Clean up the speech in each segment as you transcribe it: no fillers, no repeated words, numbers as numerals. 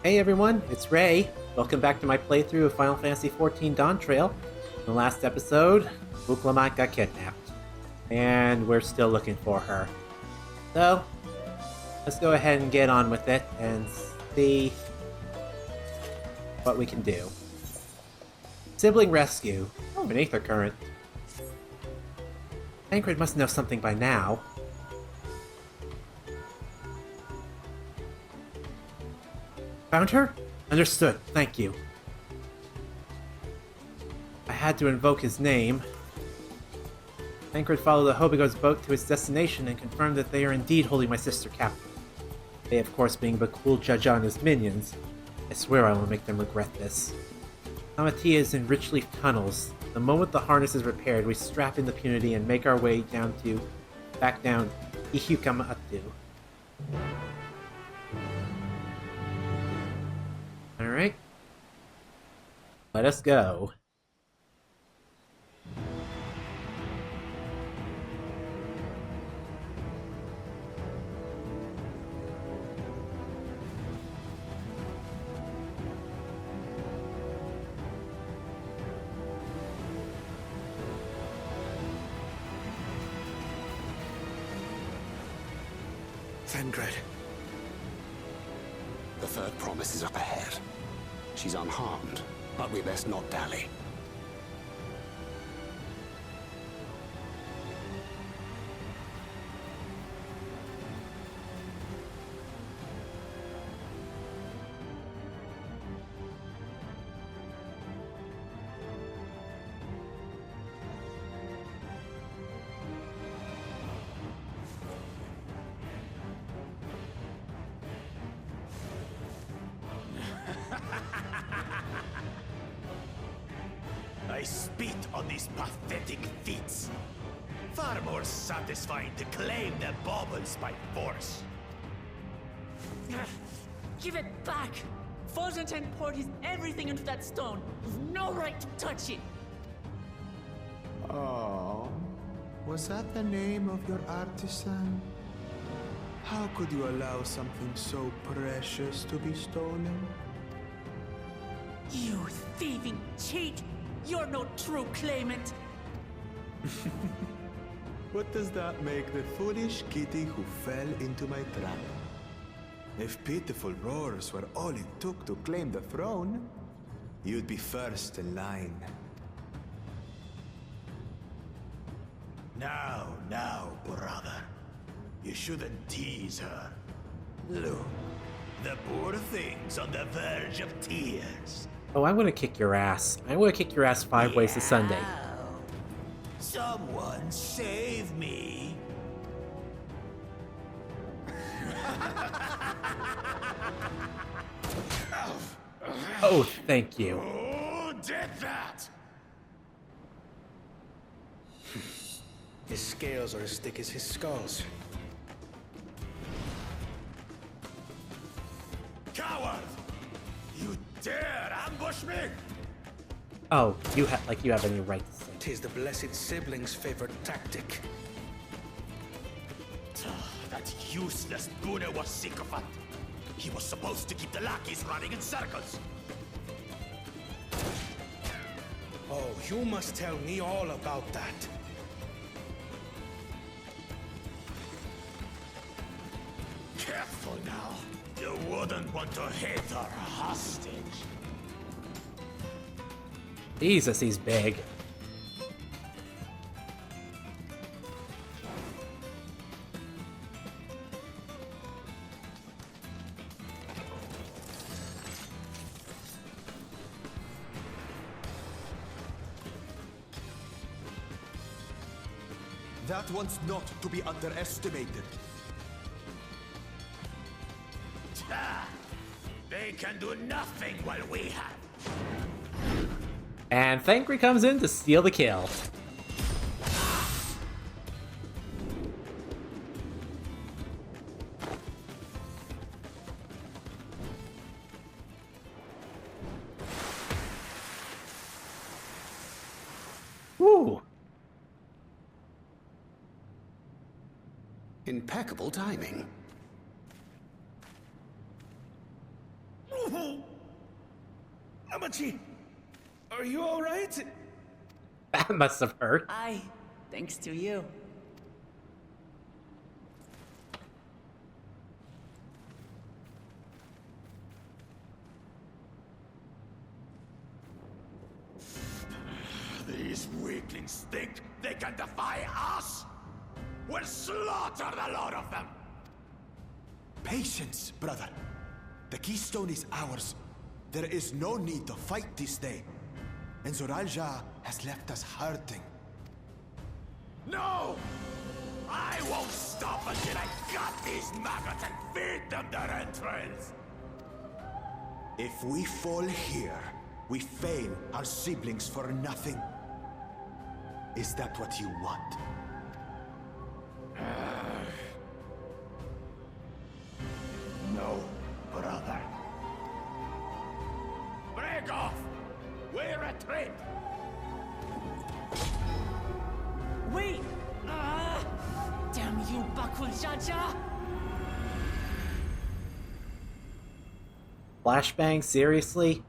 Hey everyone, it's Ray. Welcome back to my playthrough of Final Fantasy XIV Dawntrail. In the last episode, Urqopacha got kidnapped, and we're still looking for her. So, let's go ahead and get on with it and see what we can do. Sibling rescue. Oh, an Aether Current. Tancred must know something by now. Found her? Understood, thank you. I had to invoke his name. Tancred followed the Hobigo's boat to its destination and confirmed that they are indeed holding my sister captive. They, of course, being Bakul Jaja and his minions. I swear I will make them regret this. Amatia is in Richleaf tunnels. The moment the harness is repaired, we strap in the Punity and make our way back down Ihukamatu. Alright. Let us go. Tancred. The third promise is up ahead. She's unharmed, but we best not dally. I spit on these pathetic feats. Far more satisfying to claim their baubles by force. Give it back! Fosuntain poured his everything into that stone. You've no right to touch it! Oh, was that the name of your artisan? How could you allow something so precious to be stolen? You thieving cheat! You're no true claimant! What does that make the foolish kitty who fell into my trap? If pitiful roars were all it took to claim the throne, you'd be first in line. Now, brother. You shouldn't tease her. Look, the poor thing's on the verge of tears. Oh, I'm gonna kick your ass. I'm gonna kick your ass 5 ways to Sunday. Someone save me. Oh, thank you. Who did that? His scales are as thick as his skulls. Coward! You dare ambush me? Oh, you have any right to say. Tis the blessed sibling's favorite tactic. That useless Bune was sycophant. He was supposed to keep the lackeys running in circles. Oh, you must tell me all about that. Careful now. You wouldn't want to hit her hostage. Jesus, he's big. That one's not to be underestimated. They can do nothing while we have. And Thancred comes in to steal the kill. Woo! Impeccable timing. Amachi, are you alright? That must have hurt. Aye, thanks to you. These weaklings think they can defy us? We'll slaughter the lot of them! Patience, brother. The keystone is ours. There is no need to fight this day. And Zoralja has left us hurting. No! I won't stop until I gut these maggots and feed them their entrails! If we fall here, we fail our siblings for nothing. Is that what you want? No, brother. Break off! We retreat! Wait! Damn you, Bakunjaja! Flashbang? Seriously?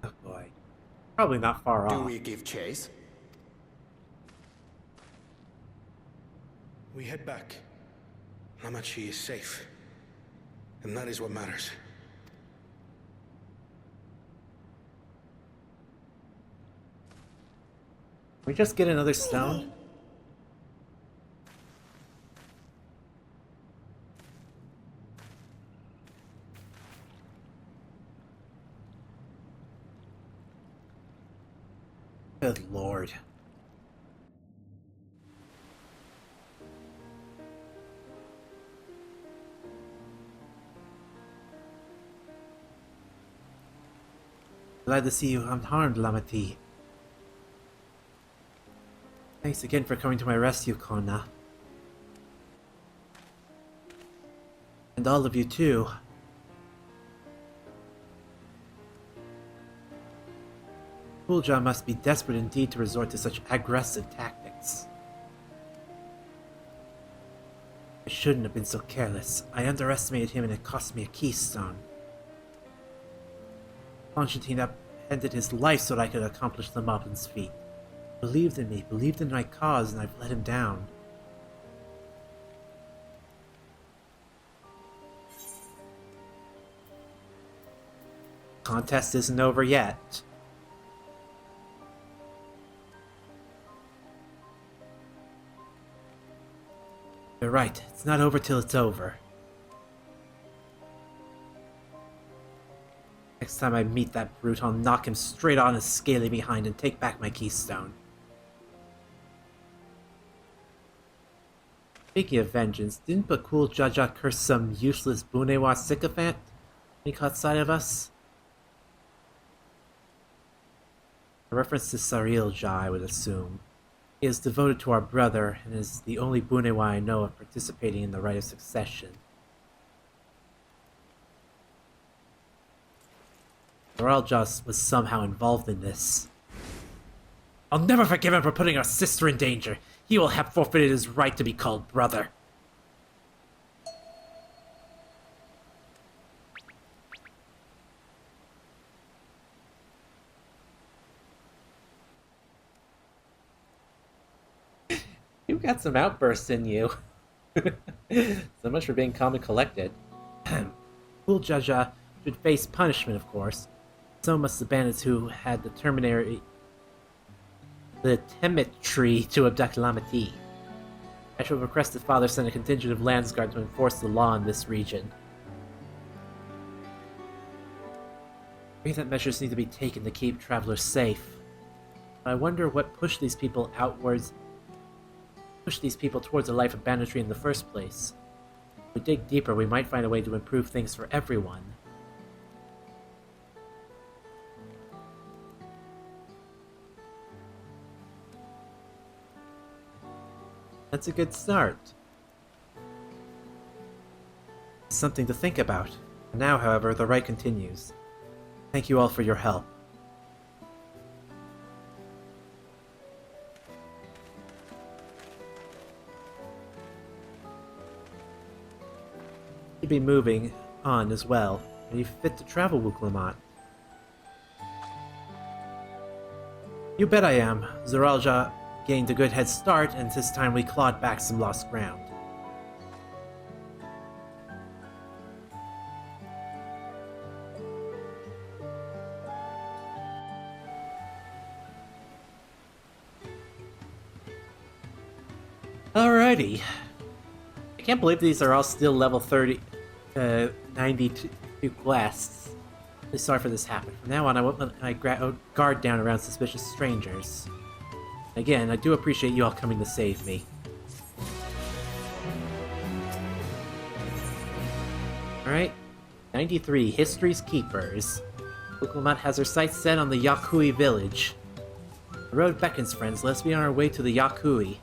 Oh boy. Probably not far Do off. we give chase? We head back. Amachi is safe. And that is what matters. Can we just get another stone? Good lord. Glad to see you unharmed, Lamati. Thanks again for coming to my rescue, Kona. And all of you too. Kulja must be desperate indeed to resort to such aggressive tactics. I shouldn't have been so careless. I underestimated him and it cost me a keystone. Constantine upended his life so that I could accomplish the Moblin's feat. Believed in me, believed in my cause, and I've let him down. Contest isn't over yet. You're right, it's not over till it's over. Next time I meet that brute, I'll knock him straight on his scaly behind and take back my keystone. Speaking of vengeance, didn't Bakul Jaja curse some useless Bunewa sycophant when he caught sight of us? A reference to Saril Ja, I would assume. He is devoted to our brother, and is the only Bunewa I know of participating in the rite of succession. Zoralja was somehow involved in this. I'll never forgive him for putting our sister in danger. He will have forfeited his right to be called brother. You've got some outbursts in you. So much for being calm and collected. Fool Jaja should face punishment, of course. So must the bandits who had the temetry to abduct Lamati. I shall request that Father send a contingent of Landsguard to enforce the law in this region. I think that measures need to be taken to keep travelers safe. But I wonder what pushed these people towards a life of banditry in the first place. If we dig deeper, we might find a way to improve things for everyone. That's a good start. Something to think about. Now, however, the rite continues. Thank you all for your help. Should be moving. on as well. Are you fit to travel, Urqopacha? You bet I am. Zoraija gained a good head start, and this time we clawed back some lost ground. Alrighty. I can't believe these are all still level 92 quests. Really sorry for this happening. From now on, I won't let my guard down around suspicious strangers. Again, I do appreciate you all coming to save me. Alright. 93. History's Keepers. Urqopacha has her sights set on the Yakui village. The road beckons, friends. Let's be on our way to the Yakui.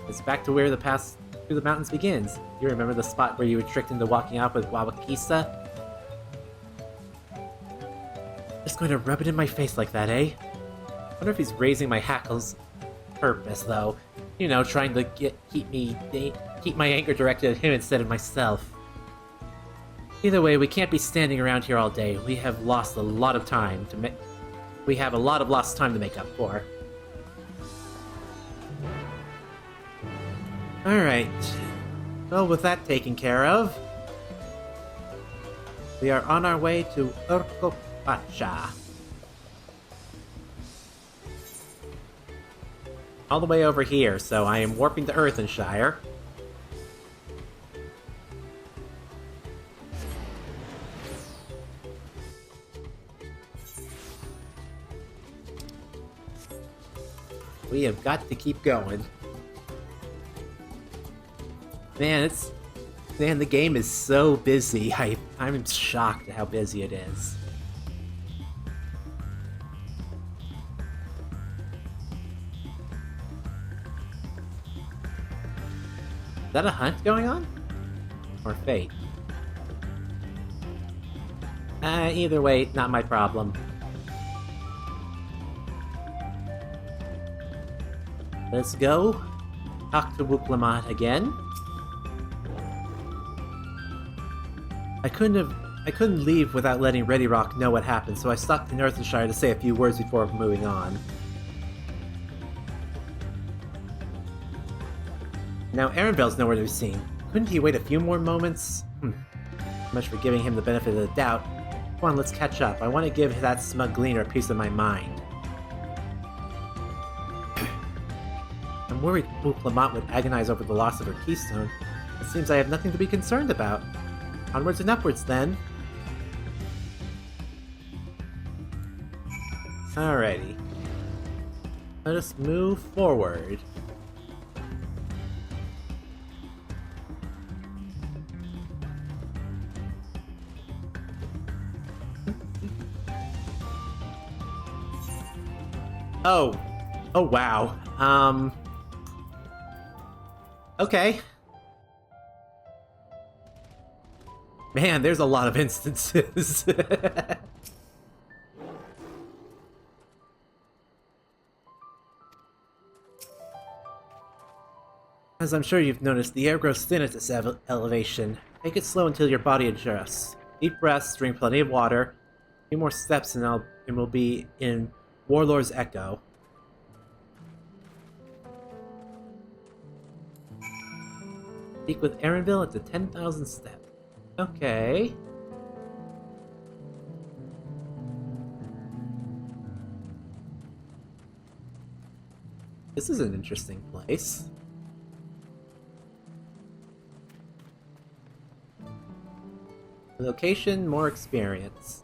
It's back to where the path through the mountains begins. You remember the spot where you were tricked into walking out with Wawakisa? Just going to rub it in my face like that, eh? Wonder if he's raising my hackles purpose, though. You know, trying to keep my anger directed at him instead of myself. Either way, we can't be standing around here all day. We have lost a lot of time to make. We have a lot of lost time to make up for. Alright. Well, with that taken care of, we are on our way to Urqopacha. All the way over here, so I am warping to Earthenshire. We have got to keep going. Man, the game is so busy. I'm shocked at how busy it is. Is that a hunt going on? Or fate? Either way, not my problem. Let's go. Talk to Urqopacha again. I couldn't leave without letting Ready Rock know what happened, so I stopped in Earthenshire to say a few words before moving on. Now Erenvel's nowhere to be seen. Couldn't he wait a few more moments? Much for giving him the benefit of the doubt. Come on, let's catch up. I want to give that smug gleaner a piece of my mind. I'm worried Urqopacha would agonize over the loss of her keystone. It seems I have nothing to be concerned about. Onwards and upwards, then. Alrighty. Let us move forward. Oh. Oh, wow. Okay. Man, there's a lot of instances. As I'm sure you've noticed, the air grows thin at this elevation. Take it slow until your body adjusts. Deep breaths, drink plenty of water. A few more steps and we'll be in Warlord's Echo. Speak with Erenville at the 10,000 step. Okay. This is an interesting place. Location, more experience.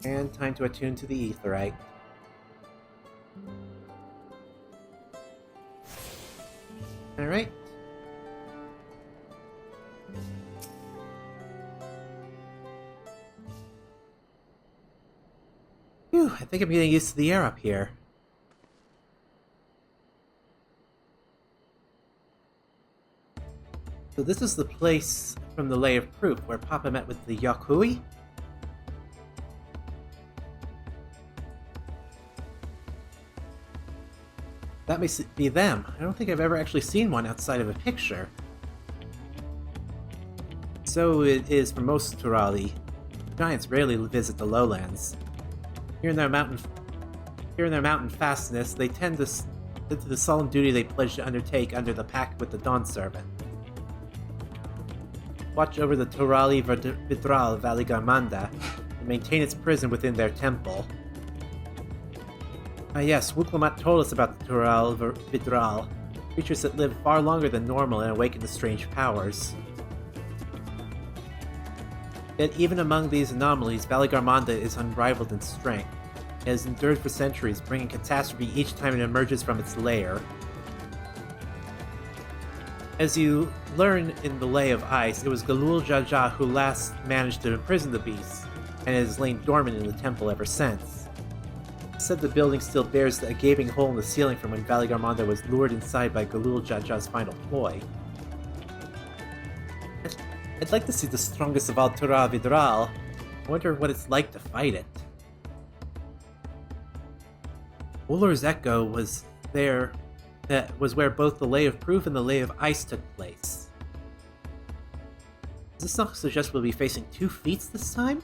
And time to attune to the Aetheryte. Alright. Phew, I think I'm getting used to the air up here. So this is the place from the Lay of Proof where Papa met with the Yakui? That may be them. I don't think I've ever actually seen one outside of a picture. so it is for most Turali. Giants rarely visit the lowlands. Here in their mountain fastness, they tend to the solemn duty they pledge to undertake under the pact with the Dawn Servant. Watch over the Turali Vidral Valley Garmanda and maintain its prison within their temple. Ah yes, Urqopacha told us about the Turali Vidral, creatures that live far longer than normal and awaken to strange powers. Yet even among these anomalies, Valley Garmanda is unrivaled in strength. It has endured for centuries, bringing catastrophe each time it emerges from its lair. As you learn in the Lay of Ice, it was Galul Jaja who last managed to imprison the beast, and it has lain dormant in the temple ever since. It's said the building still bears a gaping hole in the ceiling from when Valley Garmanda was lured inside by Galul Jaja's final ploy. I'd like to see the strongest of all Tura Vidral. I wonder what it's like to fight it. Wooler's Echo was there. That was where both the Lay of Proof and the Lay of Ice took place. Does this not suggest we'll be facing 2 feats this time?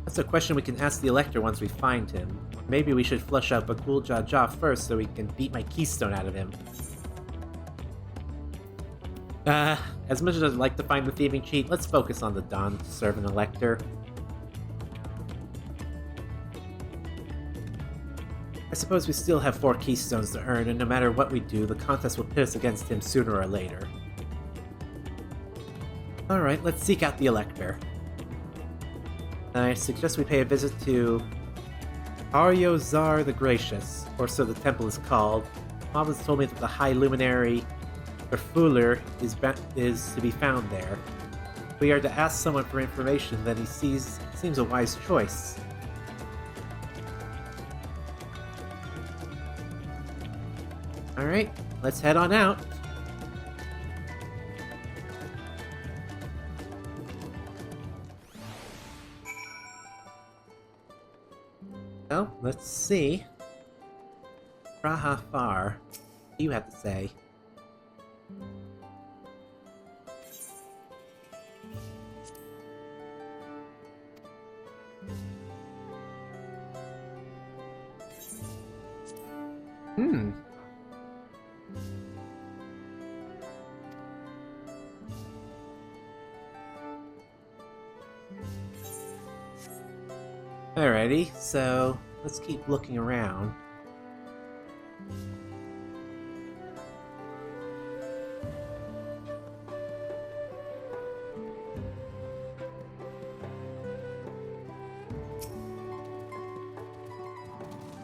That's a question we can ask the Elector once we find him. Maybe we should flush out Bakul Jaja first so we can beat my keystone out of him. As much as I'd like to find the thieving cheat, let's focus on the Dawn Servant Elector. I suppose we still have 4 keystones to earn, and no matter what we do, the contest will pit us against him sooner or later. Alright, let's seek out the Elector. I suggest we pay a visit to Aryozar the Gracious, or so the temple is called. Mom has told me that the High Luminary Urfuller is to be found there. If we are to ask someone for information, then he seems a wise choice. Alright, let's head on out. Well, let's see. Rahafar, what do you have to say? Alrighty, so let's keep looking around.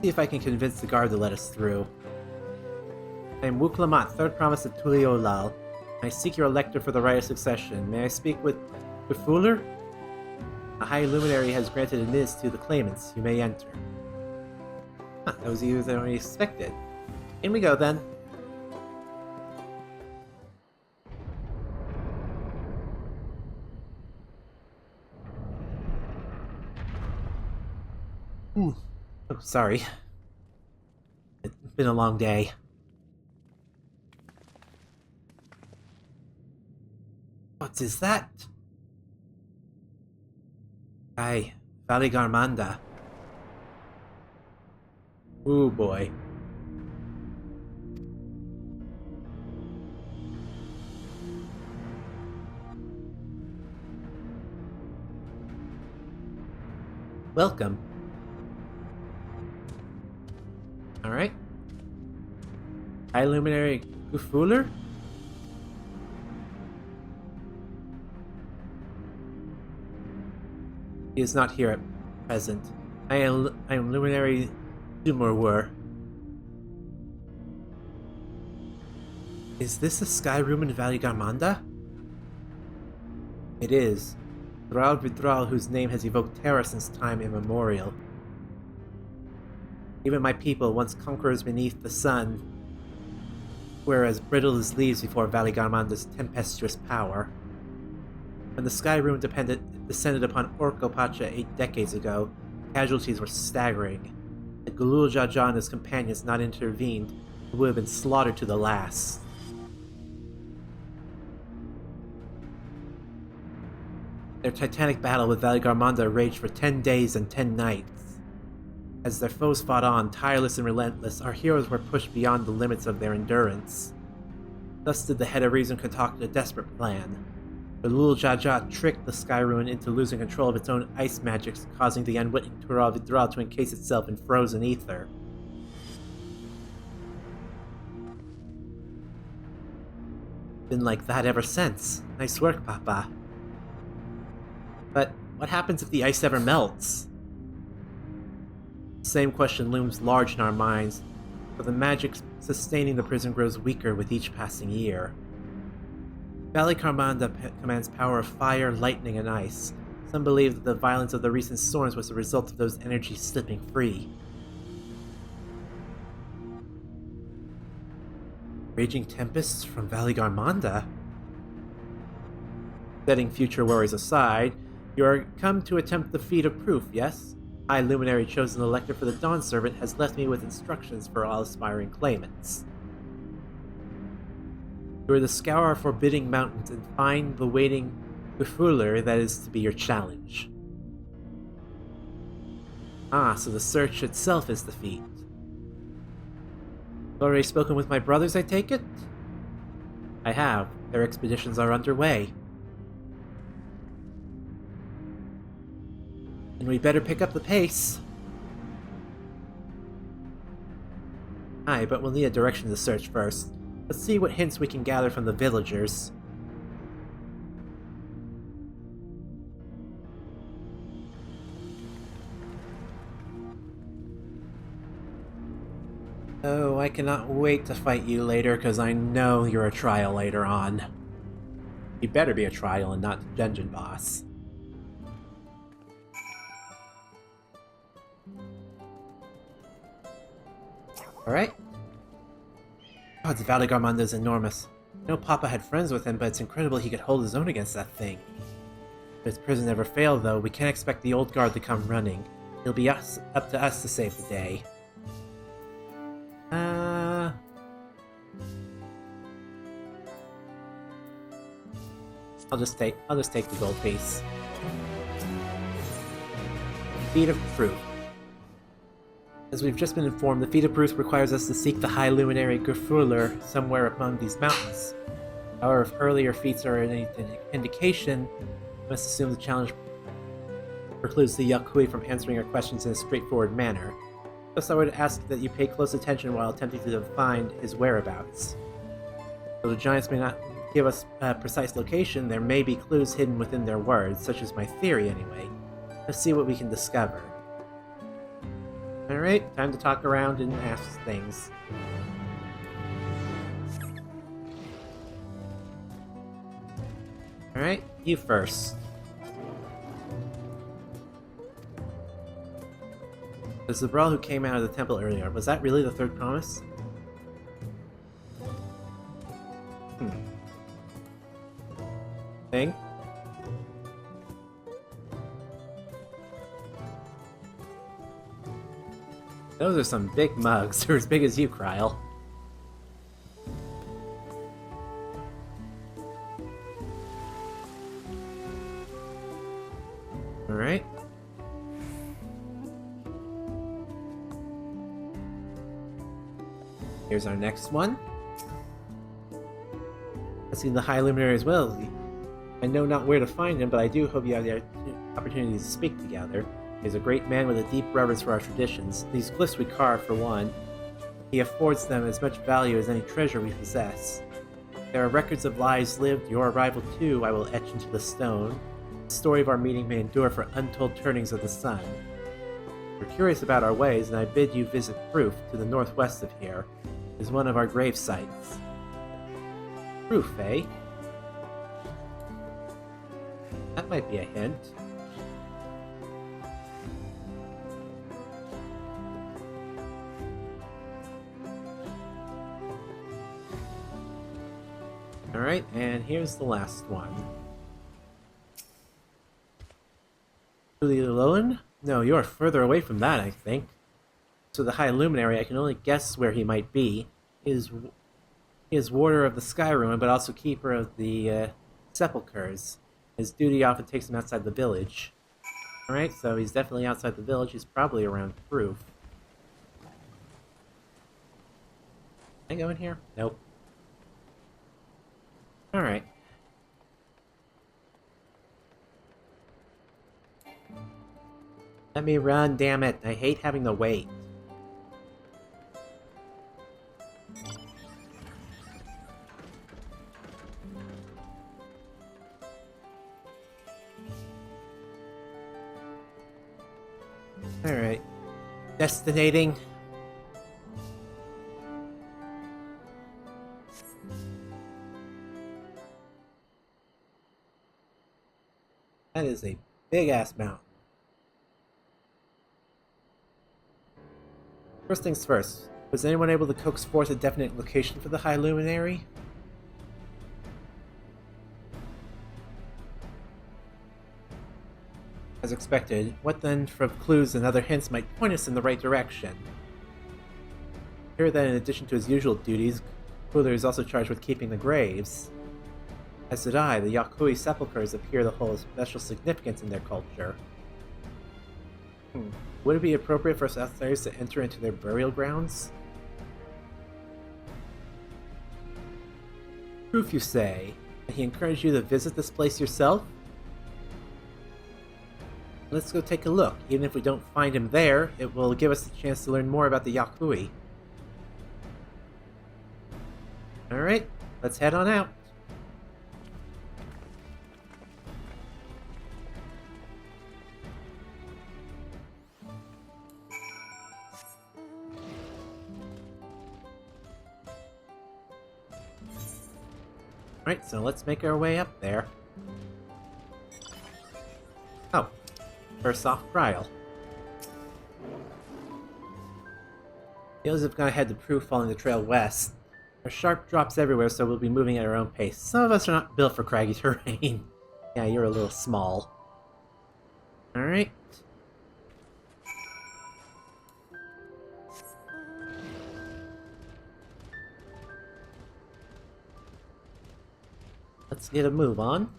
See if I can convince the guard to let us through. I am Urqopacha, third promise of Tuliolal. I seek your elector for the right of succession. May I speak with Fuller? A high luminary has granted admittance to the claimants. You may enter. Huh, that was easier than we expected. In we go, then. Oh, sorry. It's been a long day. What is that? Aye, Valley Garmanda. Ooh boy. Welcome. Alright. High Luminary Gufuller? He is not here at present. I am Luminary Dumurwur. Is this a sky room in Valley Garmanda? It is. Thrall Vidral, whose name has evoked terror since time immemorial. Even my people, once conquerors beneath the sun, were as brittle as leaves before Valley Garmanda's tempestuous power. When the Sky Room descended upon Urqopacha 8 decades ago, casualties were staggering. Had Galul Jaja and his companions not intervened, they would have been slaughtered to the last. Their titanic battle with Valigarmanda raged for 10 days and 10 nights. As their foes fought on, tireless and relentless, our heroes were pushed beyond the limits of their endurance. Thus did the head of reason concoct a desperate plan. The Lul Jaja tricked the Sky Ruin into losing control of its own ice magics, causing the unwitting Vidral to encase itself in frozen ether. Been like that ever since. Nice work, Papa. But what happens if the ice ever melts? The same question looms large in our minds, but the magic sustaining the prison grows weaker with each passing year. Valigarmanda commands power of fire, lightning, and ice. Some believe that the violence of the recent storms was the result of those energies slipping free. Raging tempests from Valigarmanda? Setting future worries aside, you are come to attempt the feat of proof, yes? High Luminary chosen elector for the Dawn Servant has left me with instructions for all aspiring claimants. You are to scour our forbidding mountains and find the waiting Befuller that is to be your challenge. Ah, so the search itself is the feat. Already spoken with my brothers, I take it? I have. Their expeditions are underway. And we better pick up the pace. Aye, but we'll need a direction to search first. Let's see what hints we can gather from the villagers. Oh, I cannot wait to fight you later, because I know you're a trial later on. You better be a trial and not the dungeon boss. Alright. God, Valigarmanda is enormous. I know Papa had friends with him, but it's incredible he could hold his own against that thing. If his prison never failed, though, we can't expect the old guard to come running. It'll be up to us to save the day. I'll just take the gold piece. Feat of Proof. As we've just been informed, the Feat of Proof requires us to seek the High Luminary Gurfuller somewhere among these mountains. However, if earlier feats are any indication, we must assume the challenge precludes the Yakui from answering our questions in a straightforward manner. Thus, I would ask that you pay close attention while attempting to find his whereabouts. Though the giants may not give us a precise location, there may be clues hidden within their words, such as my theory anyway. Let's see what we can discover. Alright, time to talk around and ask things. Alright, you first. The Zabral who came out of the temple earlier, was that really the third promise? Thing? Those are some big mugs. They're as big as you, Kryl. Alright. Here's our next one. I've seen the High Luminary as well. I know not where to find him, but I do hope you have the opportunity to speak together. He's a great man with a deep reverence for our traditions. These glyphs we carve, for one. He affords them as much value as any treasure we possess. There are records of lives lived, your arrival too I will etch into the stone. The story of our meeting may endure for untold turnings of the sun. We're curious about our ways, and I bid you visit Proof, to the northwest of here. It is one of our grave sites. Proof, eh? That might be a hint. Alright, and here's the last one. Really alone? No, you are further away from that, I think. So the High Luminary, I can only guess where he might be. He is warder of the Sky Ruin, but also keeper of the sepulchres. His duty often takes him outside the village. Alright, so he's definitely outside the village. He's probably around Proof. Can I go in here? Nope. Alright. Let me run, damn it. I hate having to wait. Alright. Destinating. That is a big-ass mountain. First things first, was anyone able to coax forth a definite location for the High Luminary? As expected, what then from clues and other hints might point us in the right direction? Here that in addition to his usual duties, Cooler is also charged with keeping the graves. As did I, the Yakui sepulchres appear to hold special significance in their culture. Would it be appropriate for us outsiders to enter into their burial grounds? Proof, you say? Did he encourage you to visit this place yourself? Let's go take a look. Even if we don't find him there, it will give us a chance to learn more about the Yakui. Alright, let's head on out. Alright, so let's make our way up there. Oh, first off, Trial. Heels have gone ahead to Proof following the trail west. There are sharp drops everywhere, so we'll be moving at our own pace. Some of us are not built for craggy terrain. Yeah, you're a little small. Alright. Let's get a move on.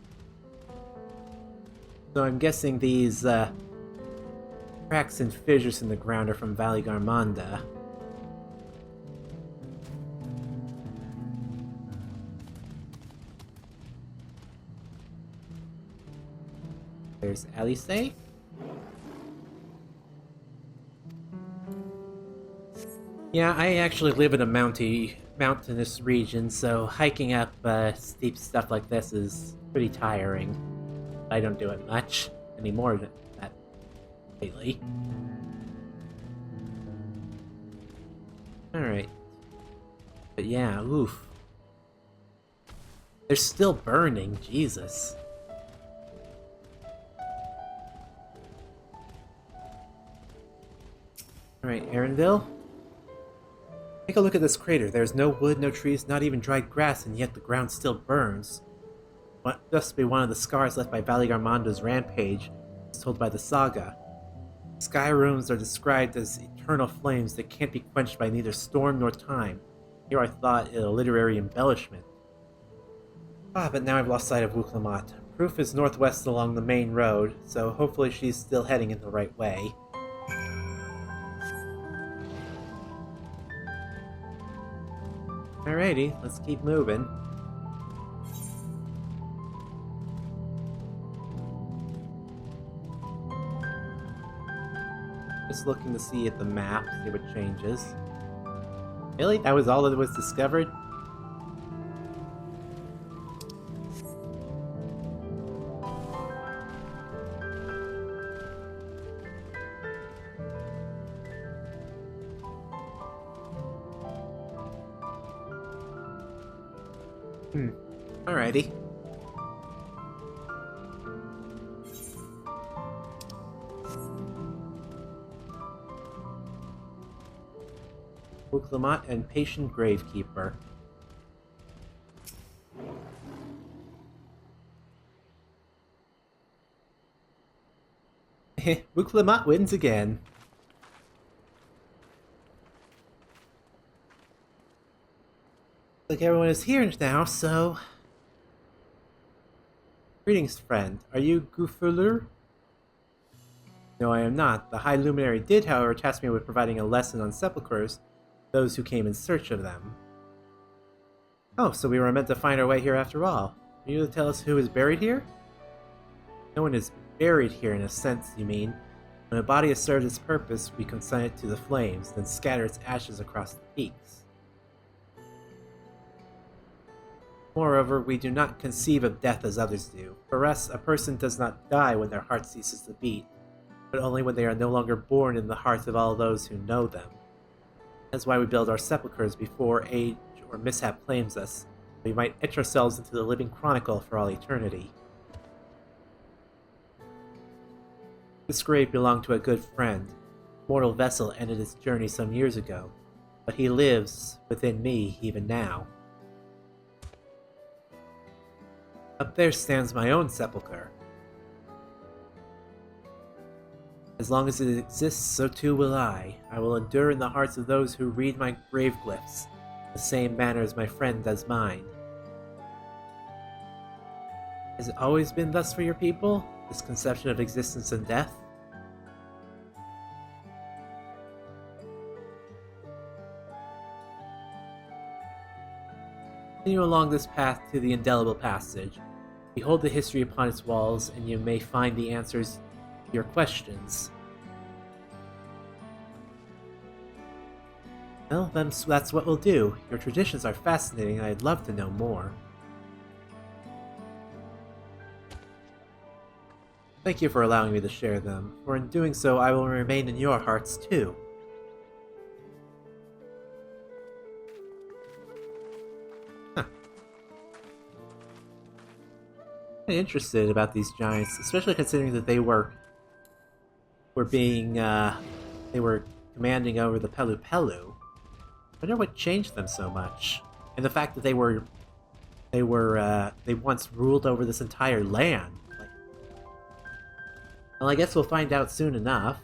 So I'm guessing these cracks and fissures in the ground are from Valley Garmanda. There's Alice. Yeah, I actually live in a mountainous region, so hiking up steep stuff like this is pretty tiring. I don't do it much anymore than that lately. Alright. But yeah, oof. They're still burning, Jesus. Alright, Aaronville? Take a look at this crater. There's no wood, no trees, not even dried grass, and yet the ground still burns. What must be one of the scars left by Valley Garmanda's rampage, as told by the saga. Sky ruins are described as eternal flames that can't be quenched by neither storm nor time. Here I thought it a literary embellishment. But now I've lost sight of Urqopacha. Proof is northwest along the main road, so hopefully she's still heading in the right way. Alrighty, let's keep moving. Just looking to see at the map, see what changes. Really? That was all that was discovered? Alrighty. Urqopacha and Patient Gravekeeper. Urqopacha wins again. Like everyone is here now, so... Greetings, friend. Are you Gufulur? No, I am not. The High Luminary did, however, task me with providing a lesson on sepulchres to those who came in search of them. Oh, so we were meant to find our way here after all. Can you tell us who is buried here? No one is buried here in a sense, you mean. When a body has served its purpose, we consign it to the flames, then scatter its ashes across the peaks. Moreover, we do not conceive of death as others do. For us, a person does not die when their heart ceases to beat, but only when they are no longer born in the hearts of all those who know them. That's why we build our sepulchres before age or mishap claims us. We might etch ourselves into the living chronicle for all eternity. This grave belonged to a good friend. Mortal vessel ended its journey some years ago, but he lives within me even now. Up there stands my own sepulchre. As long as it exists, so too will I. I will endure in the hearts of those who read my grave glyphs, the same manner as my friend does mine. Has it always been thus for your people? This conception of existence and death? Continue along this path to the indelible passage. Behold the history upon its walls, and you may find the answers to your questions. Well, then that's what we'll do. Your traditions are fascinating, and I'd love to know more. Thank you for allowing me to share them, for in doing so I will remain in your hearts too. I'm interested about these giants, especially considering that they were commanding over the Pelu Pelu. I wonder what changed them so much, and the fact that they once ruled over this entire land. Well, I guess we'll find out soon enough.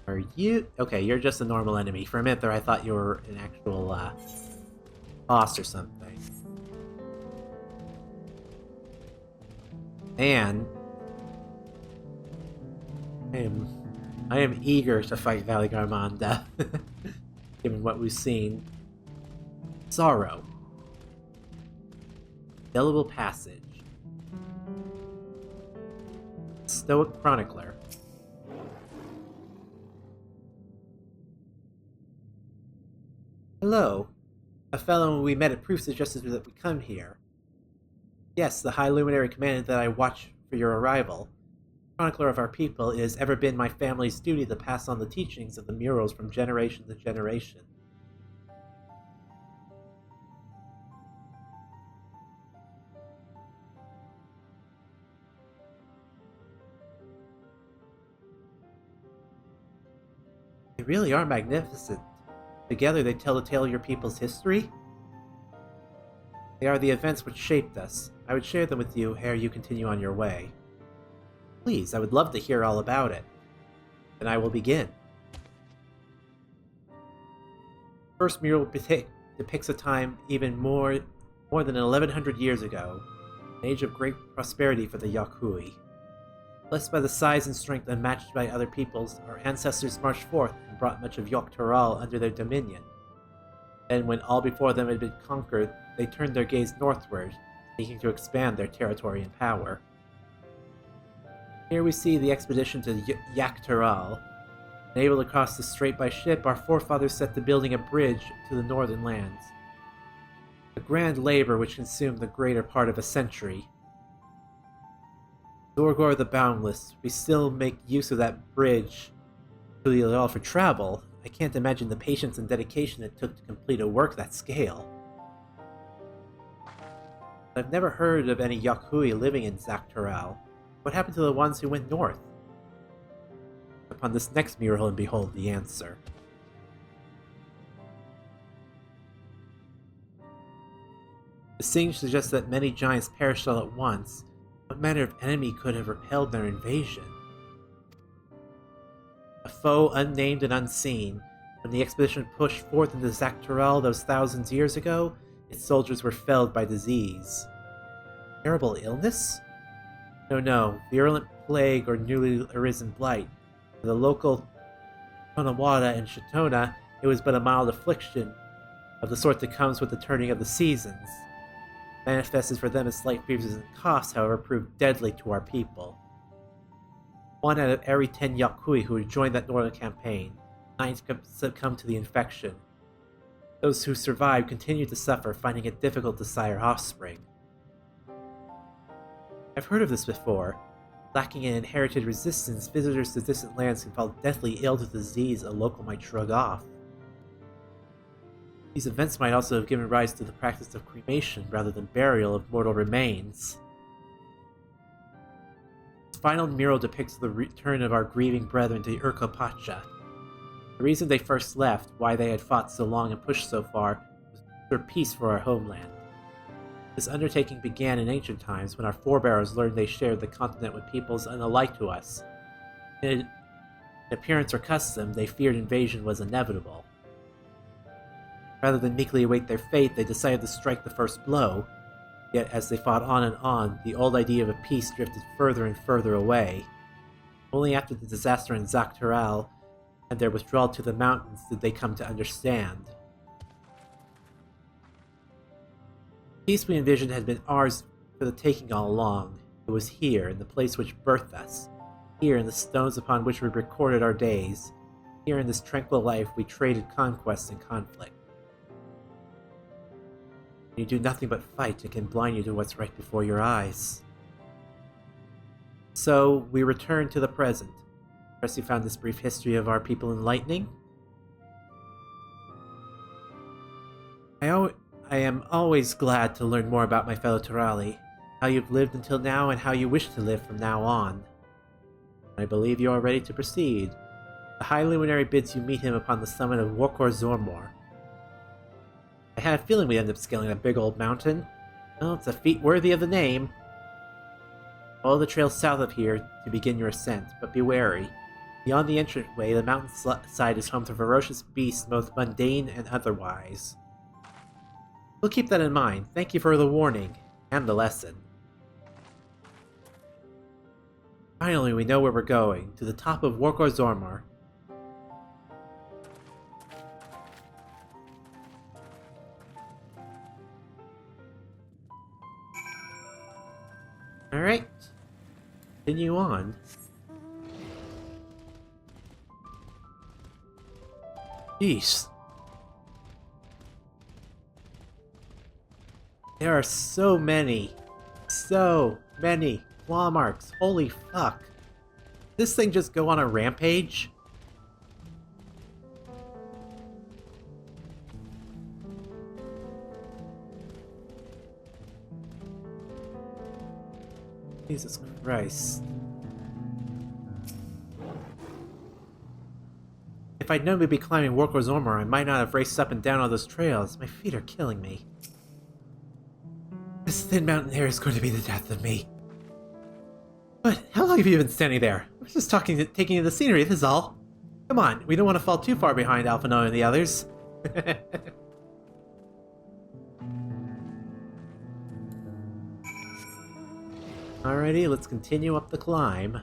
Are you? Okay, you're just a normal enemy. For a minute there, I thought you were an actual boss or something. And I am eager to fight Valigarmanda, given what we've seen. Sorrow. Indelible Passage. Stoic Chronicler. Hello. A fellow we met at Proof suggested that we come here. Yes, the High Luminary commanded that I watch for your arrival. Chronicler of our people, it has ever been my family's duty to pass on the teachings of the murals from generation to generation. They really are magnificent. Together they tell the tale of your people's history. They are the events which shaped us. I would share them with you ere you continue on your way. Please, I would love to hear all about it. Then I will begin. First mural depicts a time even more than 1100 years ago, an age of great prosperity for the Yaqui. Blessed by the size and strength unmatched by other peoples, our ancestors marched forth and brought much of Yogg-Taral under their dominion. Then, when all before them had been conquered, they turned their gaze northward, seeking to expand their territory and power. Here we see the expedition to Yogg-Taral. Unable to cross the strait by ship, our forefathers set to building a bridge to the northern lands. A grand labor which consumed the greater part of a century. Urqopacha the Boundless, we still make use of that bridge to allow for travel. I can't imagine the patience and dedication it took to complete a work that scale. I've never heard of any Yaqui living in Yogg-Taral. What happened to the ones who went north? Upon this next mural and behold the answer. The scene suggests that many giants perished all at once. What manner of enemy could have repelled their invasion? A foe unnamed and unseen. When the expedition pushed forth into Yogg-Taral those thousands years ago, its soldiers were felled by disease. Terrible illness? No, virulent plague or newly arisen blight. For the local Tonawada and Shatona, it was but a mild affliction, of the sort that comes with the turning of the seasons. Manifested for them as slight fevers and coughs, however, proved deadly to our people. 1 out of every 10 Yakui who had joined that northern campaign, 9 succumbed to the infection. Those who survived continued to suffer, finding it difficult to sire offspring. I've heard of this before. Lacking in inherited resistance, visitors to distant lands can fall deathly ill to the disease a local might shrug off. These events might also have given rise to the practice of cremation rather than burial of mortal remains. This final mural depicts the return of our grieving brethren to Urqopacha. The reason they first left, why they had fought so long and pushed so far, was for peace for our homeland. This undertaking began in ancient times when our forebears learned they shared the continent with peoples unalike to us. In appearance or custom, they feared invasion was inevitable. Rather than meekly await their fate, they decided to strike the first blow. Yet as they fought on and on, the old idea of a peace drifted further and further away. Only after the disaster in Dawntrail and their withdrawal to the mountains did they come to understand. The peace we envisioned had been ours for the taking all along. It was here, in the place which birthed us. Here, in the stones upon which we recorded our days. Here, in this tranquil life, we traded conquest and conflict. You do nothing but fight, it can blind you to what's right before your eyes. So, we return to the present. First, you found this brief history of our people enlightening. I am always glad to learn more about my fellow Turali, how you've lived until now and how you wish to live from now on. I believe you are ready to proceed. The High Luminary bids you meet him upon the summit of Zormor. I had a feeling we'd end up scaling that big old mountain. Well, it's a feat worthy of the name. Follow the trail south of here to begin your ascent, but be wary. Beyond the entranceway, the mountainside is home to ferocious beasts, both mundane and otherwise. We'll keep that in mind. Thank you for the warning, and the lesson. Finally, we know where we're going, to the top of Zormor. Alright. Continue on. Jeez. There are so many claw marks. Holy fuck. This thing just go on a rampage? Jesus Christ. If I'd known we'd be climbing Zormor, I might not have raced up and down all those trails. My feet are killing me. This thin mountain air is going to be the death of me. But how long have you been standing there? We're just taking in the scenery, this is all. Come on, we don't want to fall too far behind Alphino and the others. Alrighty, let's continue up the climb.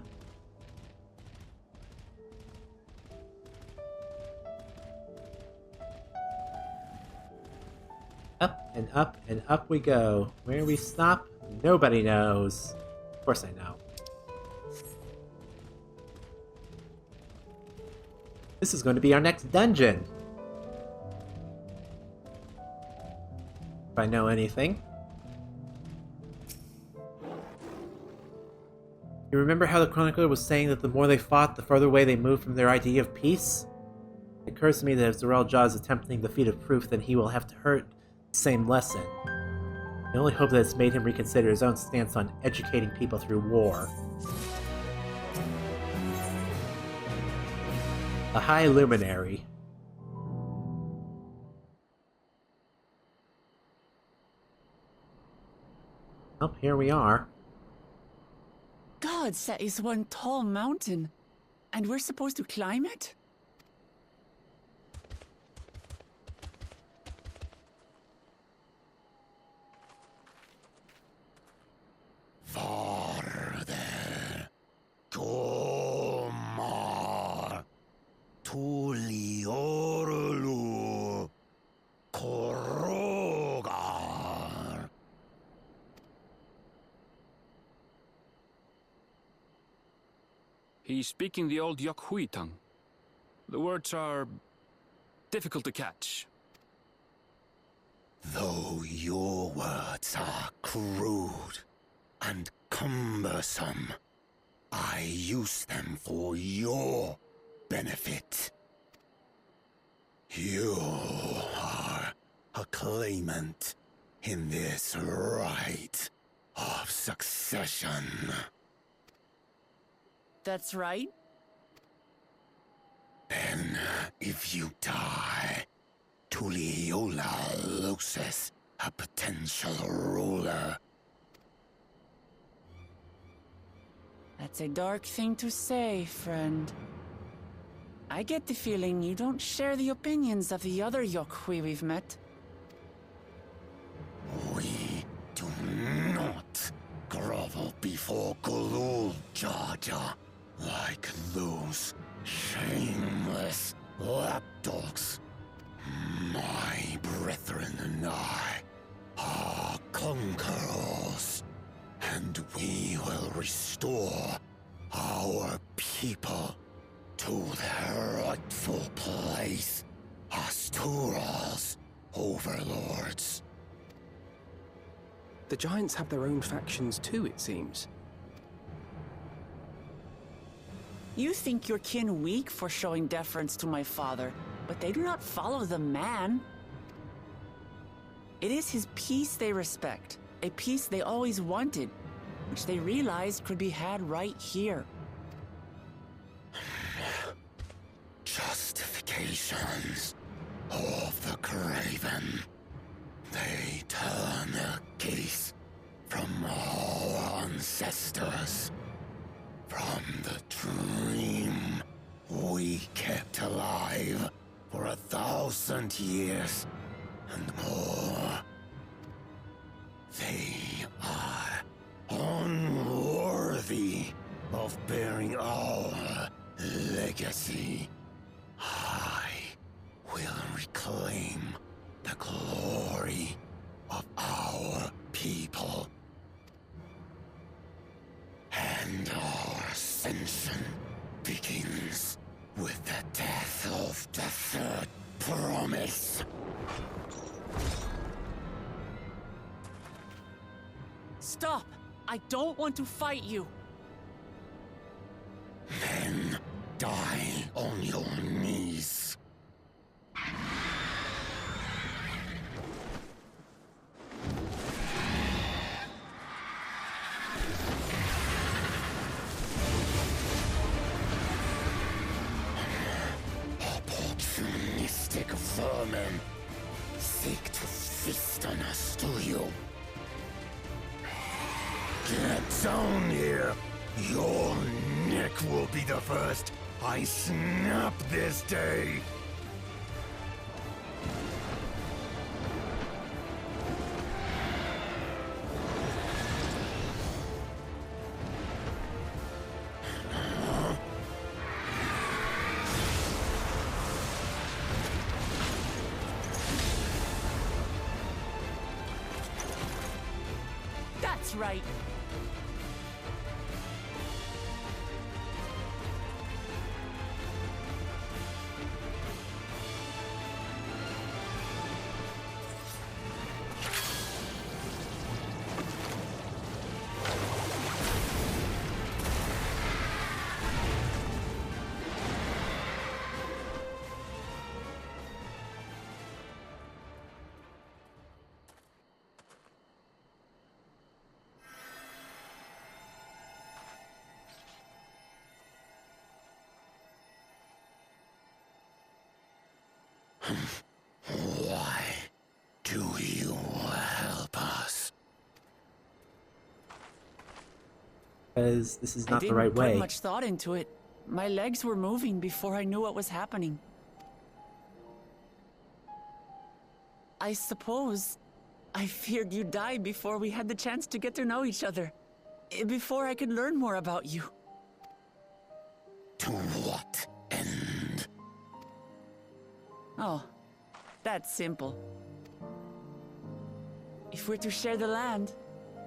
Up and up and up we go. Where we stop, nobody knows. Of course I know. This is going to be our next dungeon. If I know anything. You remember how the chronicler was saying that the more they fought, the further away they moved from their idea of peace? It occurs to me that if Zorel Jaw is attempting the feat of proof, then he will have to hurt the same lesson. I only hope that it's made him reconsider his own stance on educating people through war. A High Luminary. Oh, here we are. Gods, that is one tall mountain. And we're supposed to climb it? He's speaking the old Yokhui tongue. The words are difficult to catch. Though your words are crude and cumbersome, I use them for your benefit. You are a claimant in this right of succession. That's right. Then, if you die, Tuliyola loses a potential ruler. That's a dark thing to say, friend. I get the feeling you don't share the opinions of the other Yokhui we've met. We do not grovel before Gulul, Jar Jar, like those shameless lapdogs. My brethren and I are conquerors, and we will restore our people to their rightful place as Tural's overlords. The Giants have their own factions too, it seems. You think your kin weak for showing deference to my father, but they do not follow the man. It is his peace they respect, a peace they always wanted, which they realized could be had right here. Justifications of the craven. They turn their gaze from our ancestors, from the dream we kept alive for 1,000 years and more. They are unworthy of bearing our legacy. I will reclaim the glory of our people. And our ascension begins with the death of the third promise. Stop! I don't want to fight you! Then die on your knees. Opportunistic vermin seek to feast on us, do you? Get down here! Your neck will be the first I snap this day! That's right! Why do you help us? Because this is not the I right didn't way. put much thought into it. My legs were moving before I knew what was happening. I suppose I feared you'd die before we had the chance to get to know each other. Before I could learn more about you. To what end? Oh, that's simple. If we're to share the land,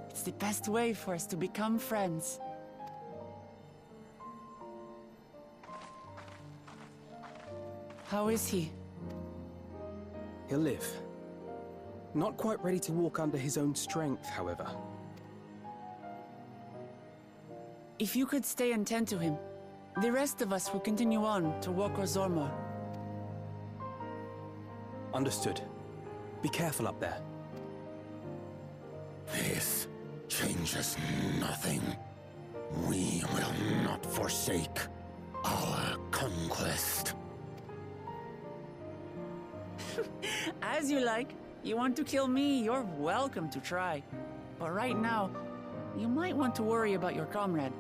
it's the best way for us to become friends. How is he? He'll live. Not quite ready to walk under his own strength, however. If you could stay and tend to him, the rest of us will continue on to Urqopacha. Understood. Be careful up there. This changes nothing. We will not forsake our conquest. As you like. You want to kill me, you're welcome to try. But right now, you might want to worry about your comrade.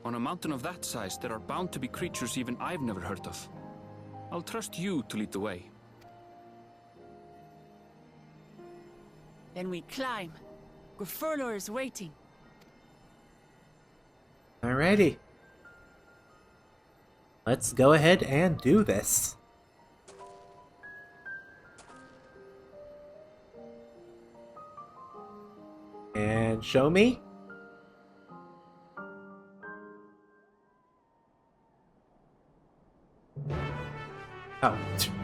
On a mountain of that size, there are bound to be creatures even I've never heard of. I'll trust you to lead the way. Then we climb. Gurfurlor is waiting. Alrighty. Let's go ahead and do this. And show me. Oh,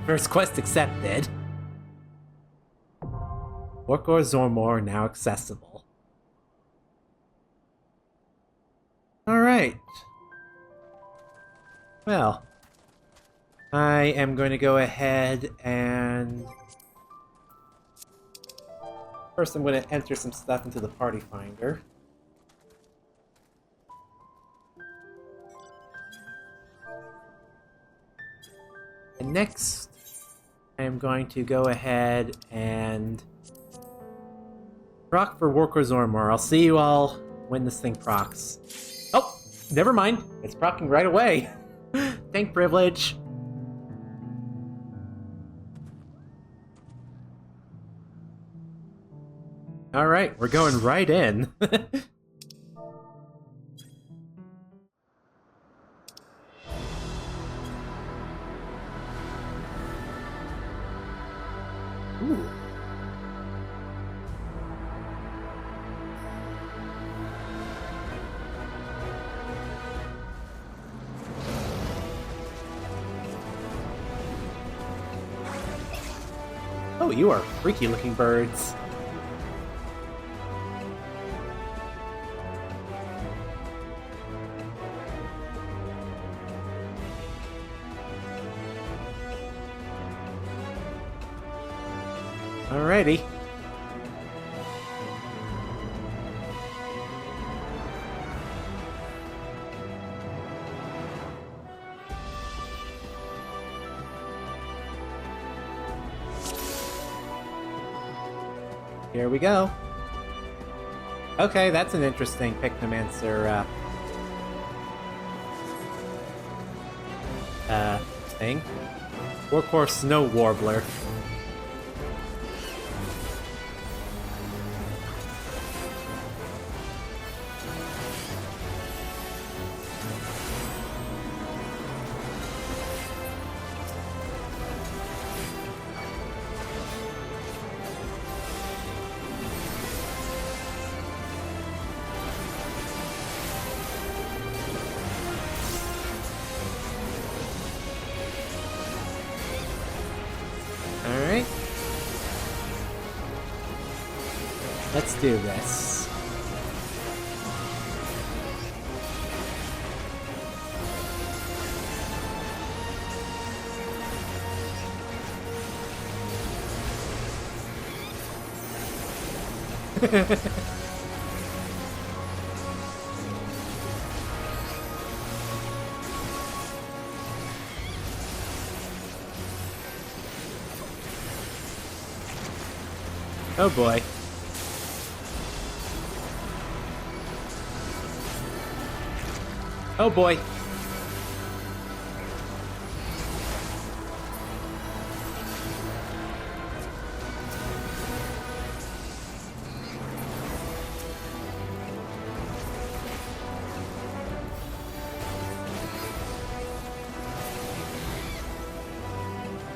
first quest accepted. Urqopacha now accessible. Alright. Well, I am going to go ahead and... First I'm going to enter some stuff into the party finder. And next, I am going to go ahead and proc for Urqopacha. I'll see you all when this thing procs. Oh, never mind. It's procking right away. Tank privilege. Alright, we're going right in. Ooh. Oh, you are freaky looking birds. Alrighty. Here we go. Okay, that's an interesting Picnomancer, thing. Warcore Snow Warbler. Alright. Let's do this. Oh boy. Oh boy.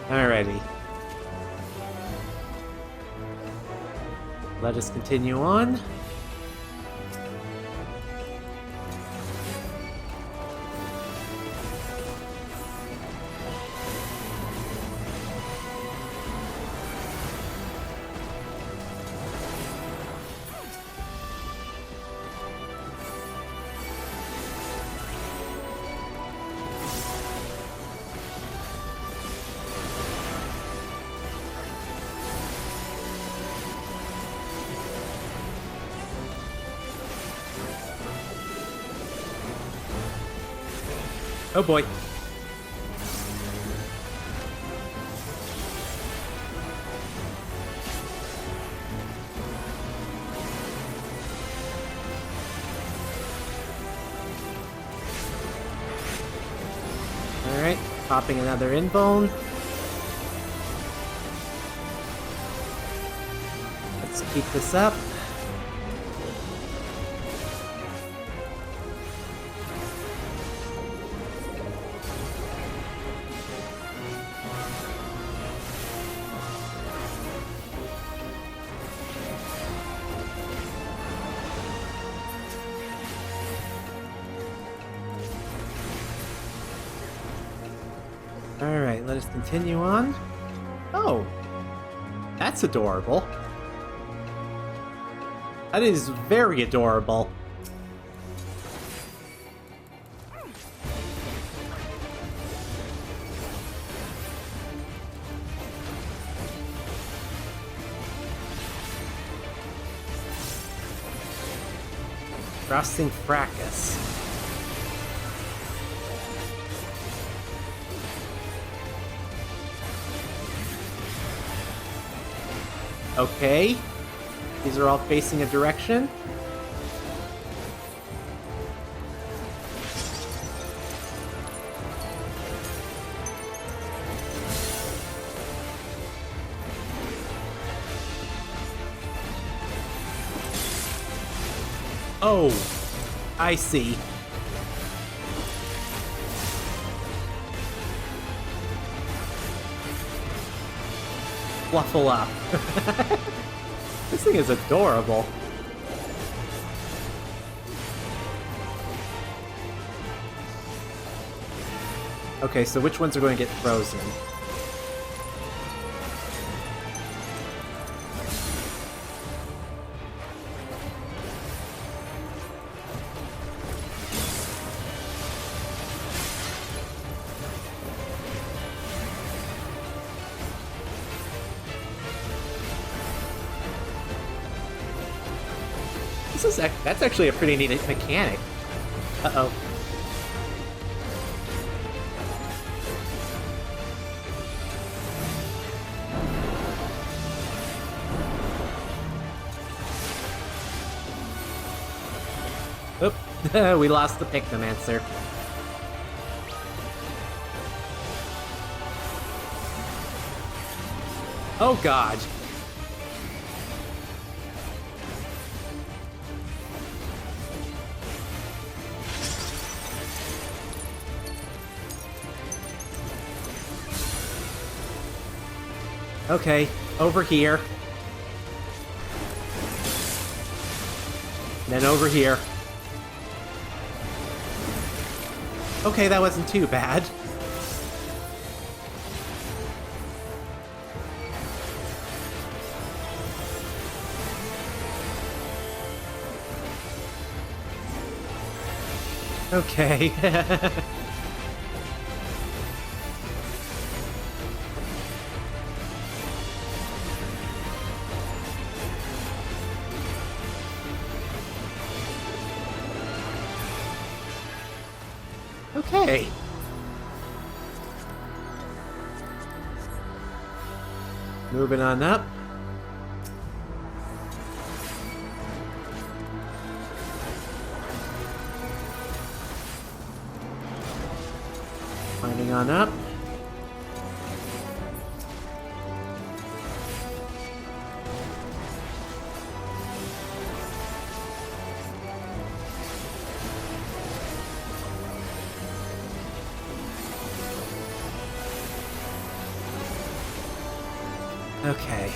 Alrighty. Let us continue on. Oh boy. Alright, popping another invuln. Let's keep this up. Alright, let us continue on. Oh! That's adorable. That is very adorable. Frosting Fracas. Okay. These are all facing a direction. Oh, I see. Fluffle up. This thing is adorable. Okay, so which ones are going to get frozen? That's actually a pretty neat mechanic. Uh-oh. Oop, we lost the Picnomancer. Oh god. Okay, over here. Then over here. Okay, that wasn't too bad. Okay. Okay. Moving on up. Climbing on up. Okay.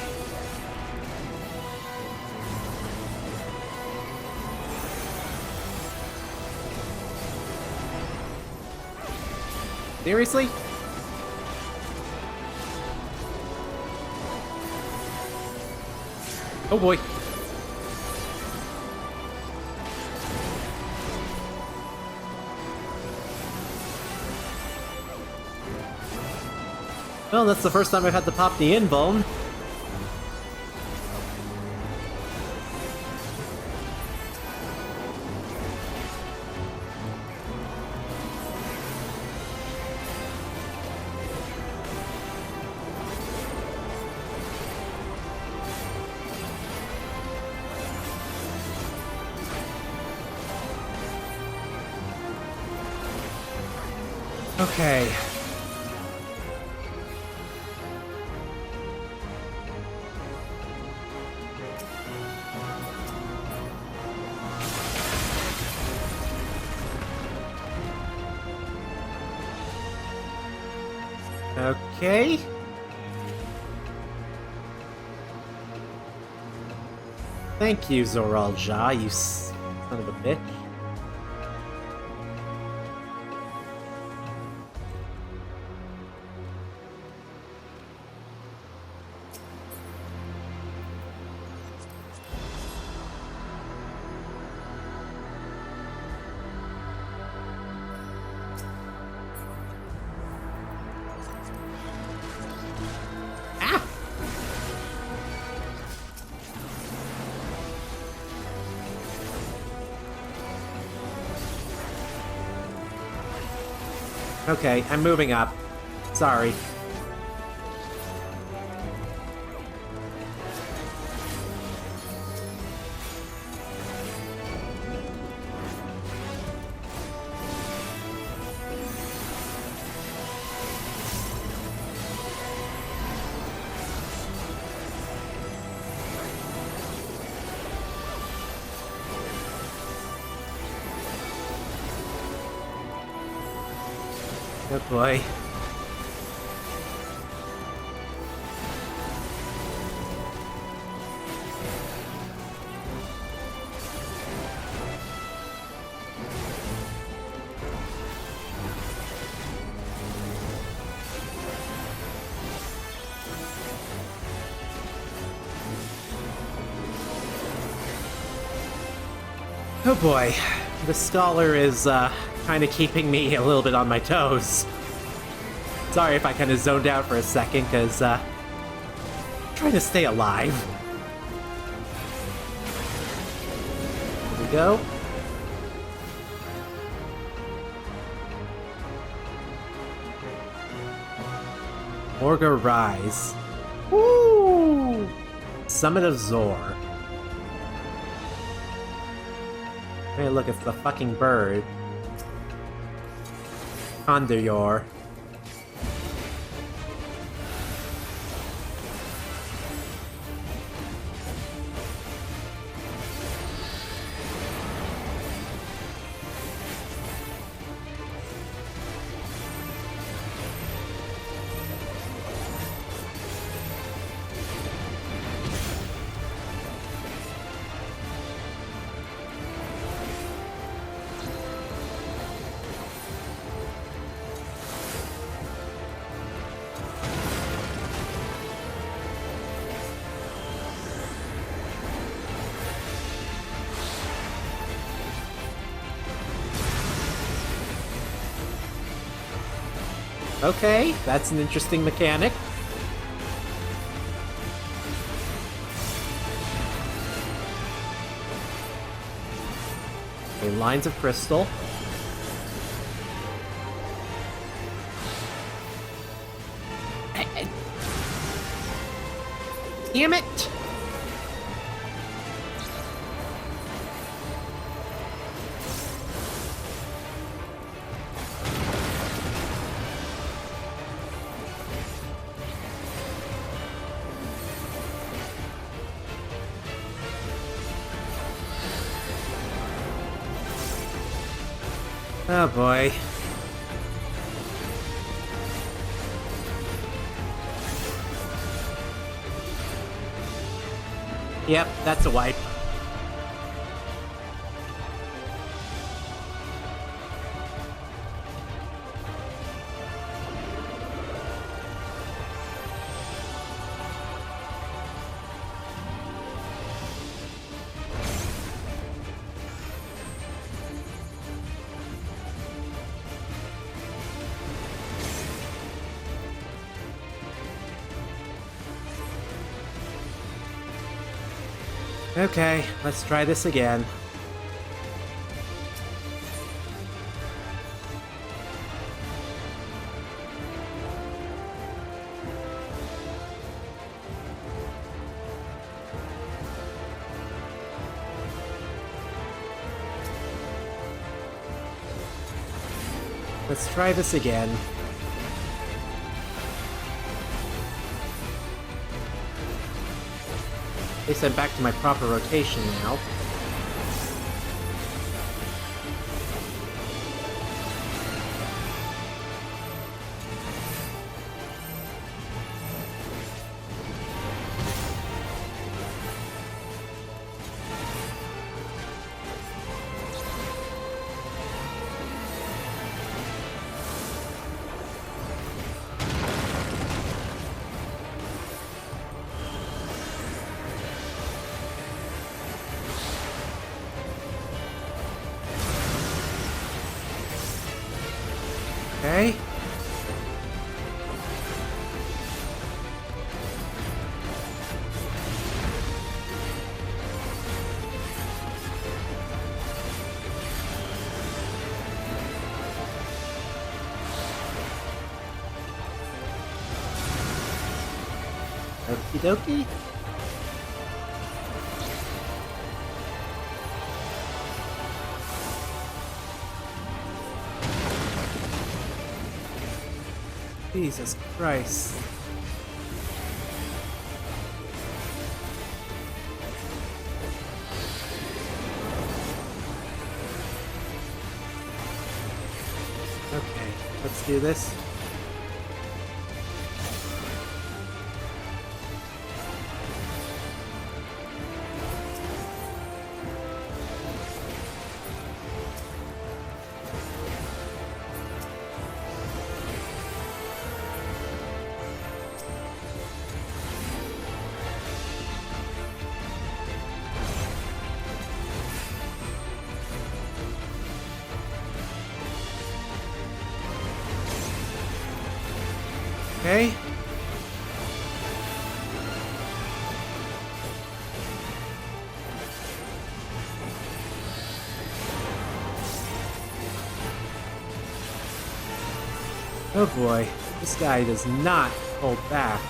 Seriously? Oh boy. Well, that's the first time I've had to pop the invuln. Okay. Okay. Thank you, Zoralja, you son of a bitch. Okay, I'm moving up. Sorry. Good boy. Oh boy, the scholar is kind of keeping me a little bit on my toes. Sorry if I kind of zoned out for a second, because trying to stay alive. Here we go. Orga Rise. Woo! Summit of Zor. Hey, look, it's the fucking bird. Condor. Okay, that's an interesting mechanic. Okay, lines of crystal. Damn it! Oh boy. Yep, that's a wipe. Okay, let's try this again. Let's try this again. At least I'm back to my proper rotation now. Okay. Okie dokie. Jesus Christ. Okay, let's do this. Okay. Oh boy, this guy does not hold back.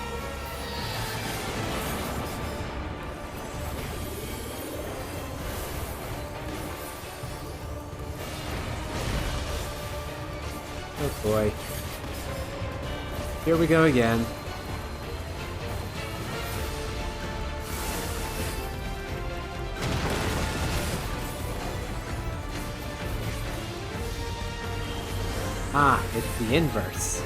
Oh boy. Here we go again. Ah, it's the inverse.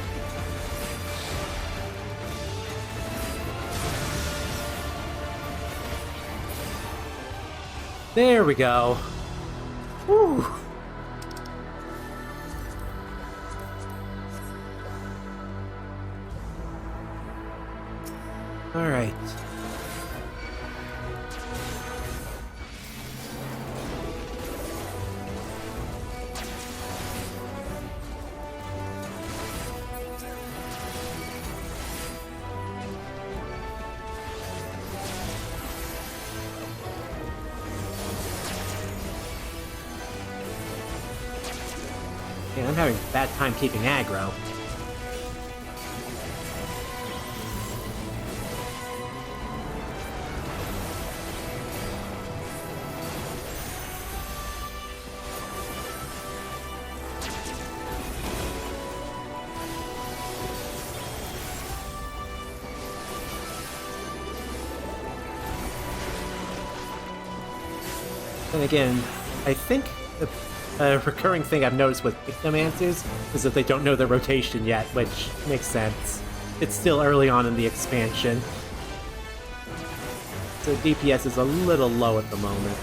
There we go. Whew. All right. Yeah, I'm having a bad time keeping aggro. And again, I think a recurring thing I've noticed with Ictomancers is that they don't know their rotation yet, which makes sense. It's still early on in the expansion. So DPS is a little low at the moment.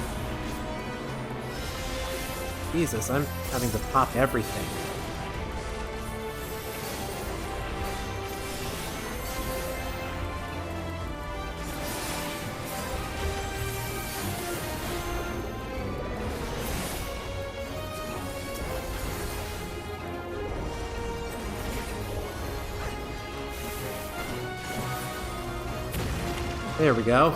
Jesus, I'm having to pop everything. There we go.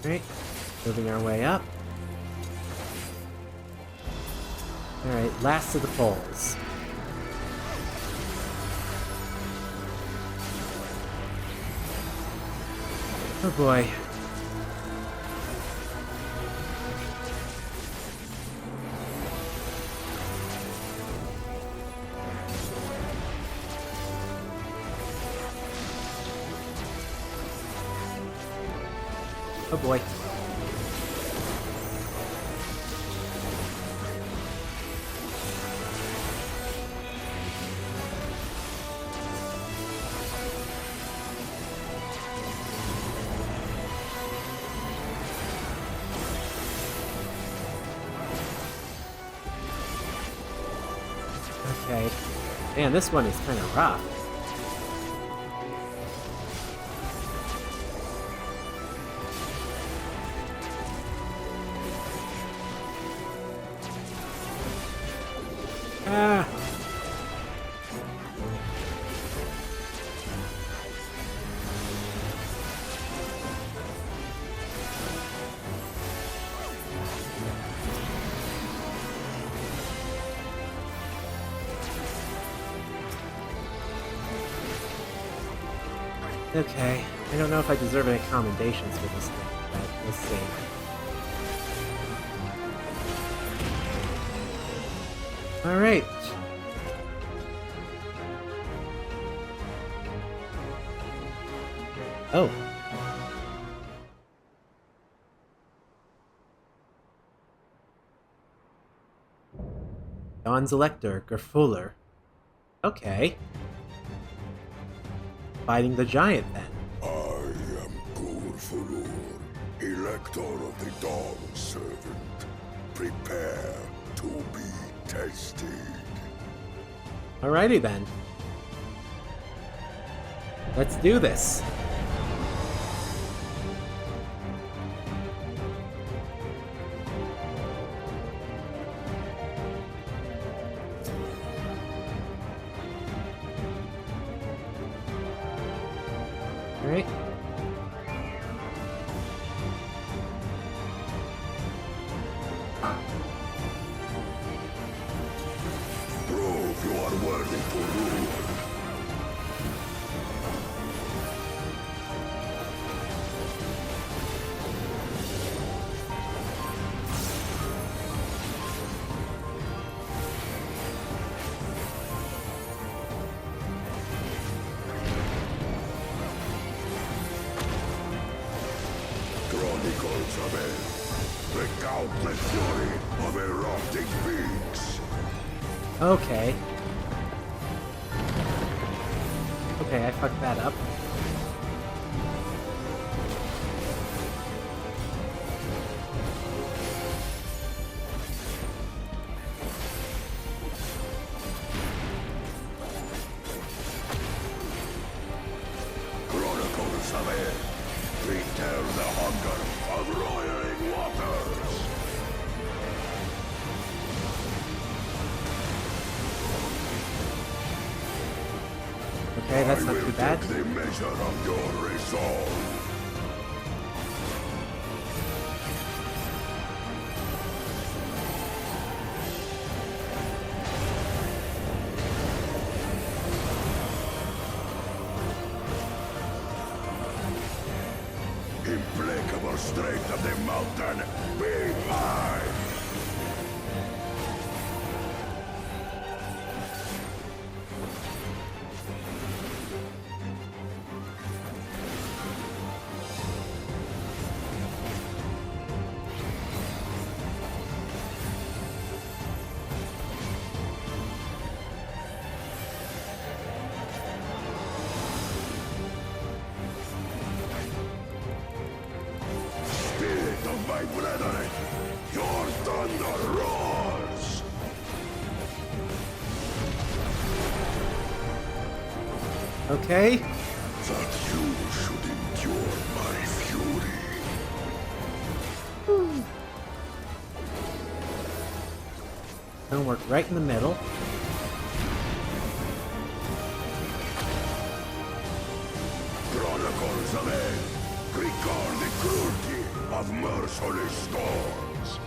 Alright, moving our way up. Alright, last of the poles. Oh boy. Oh boy. Okay. Man, this one is kind of rough. Ah. Okay, I don't know if I deserve any commendations for this thing, but we'll see. Alright. Oh. Dawn's Elector, Gerfuller. Okay. Fighting the giant, then. I am Gerfuller, Elector of the Dawn Servant. Prepare to be tested. Alrighty then. Let's do this. Alright. Prove you are worthy to rule. Chronicles of Hell. Recount the fury of erupting beings. Okay. Okay, I fucked that up. Chronicles of Hell. Return the hunger of roiling waters. Okay, that's not too bad. Take the measure of your resolve. Implacable strength of the mountain, be mine! Spirit of my brethren, your thunder roars! Okay. That you should endure my fury. Gonna work right in the middle. Chronicles of Hell, record the cruelty of merciless storms.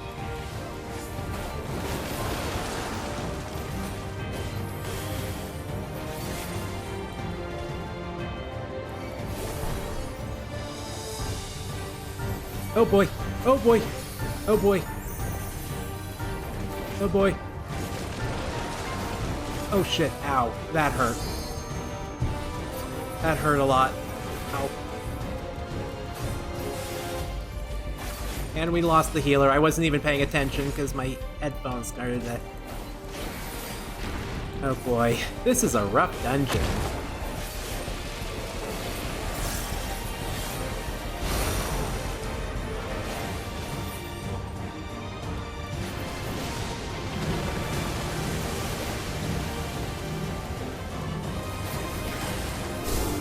Oh boy! Oh boy! Oh boy! Oh boy! Oh shit, ow. That hurt. That hurt a lot. Ow. And we lost the healer. I wasn't even paying attention because my headphones started to... Oh boy. This is a rough dungeon.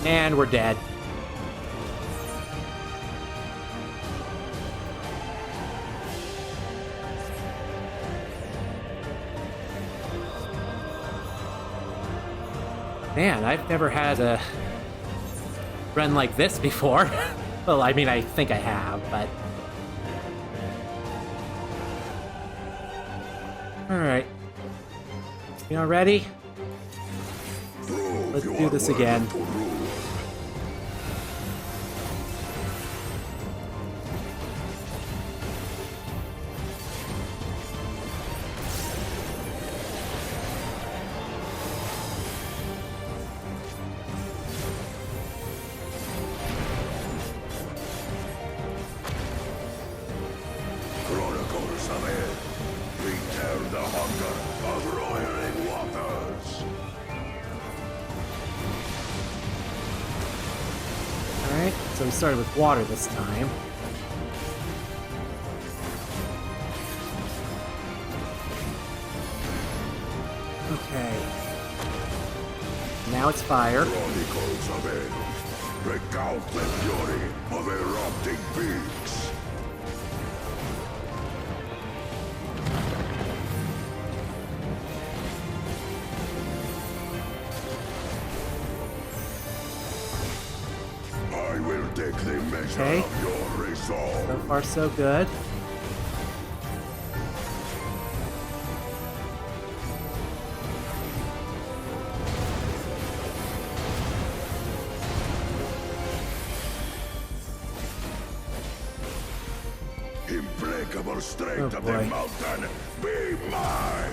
And we're dead. Man, I've never had a run like this before. Well, I mean, I think I have, but... Alright. You all ready? Let's do this again. So we started with water this time. Okay. Now it's fire. Chronicles of Hell. Recount the fury of erupting peaks. Take the measure of your resolve. So far, so good. Implacable strength of the mountain, be mine!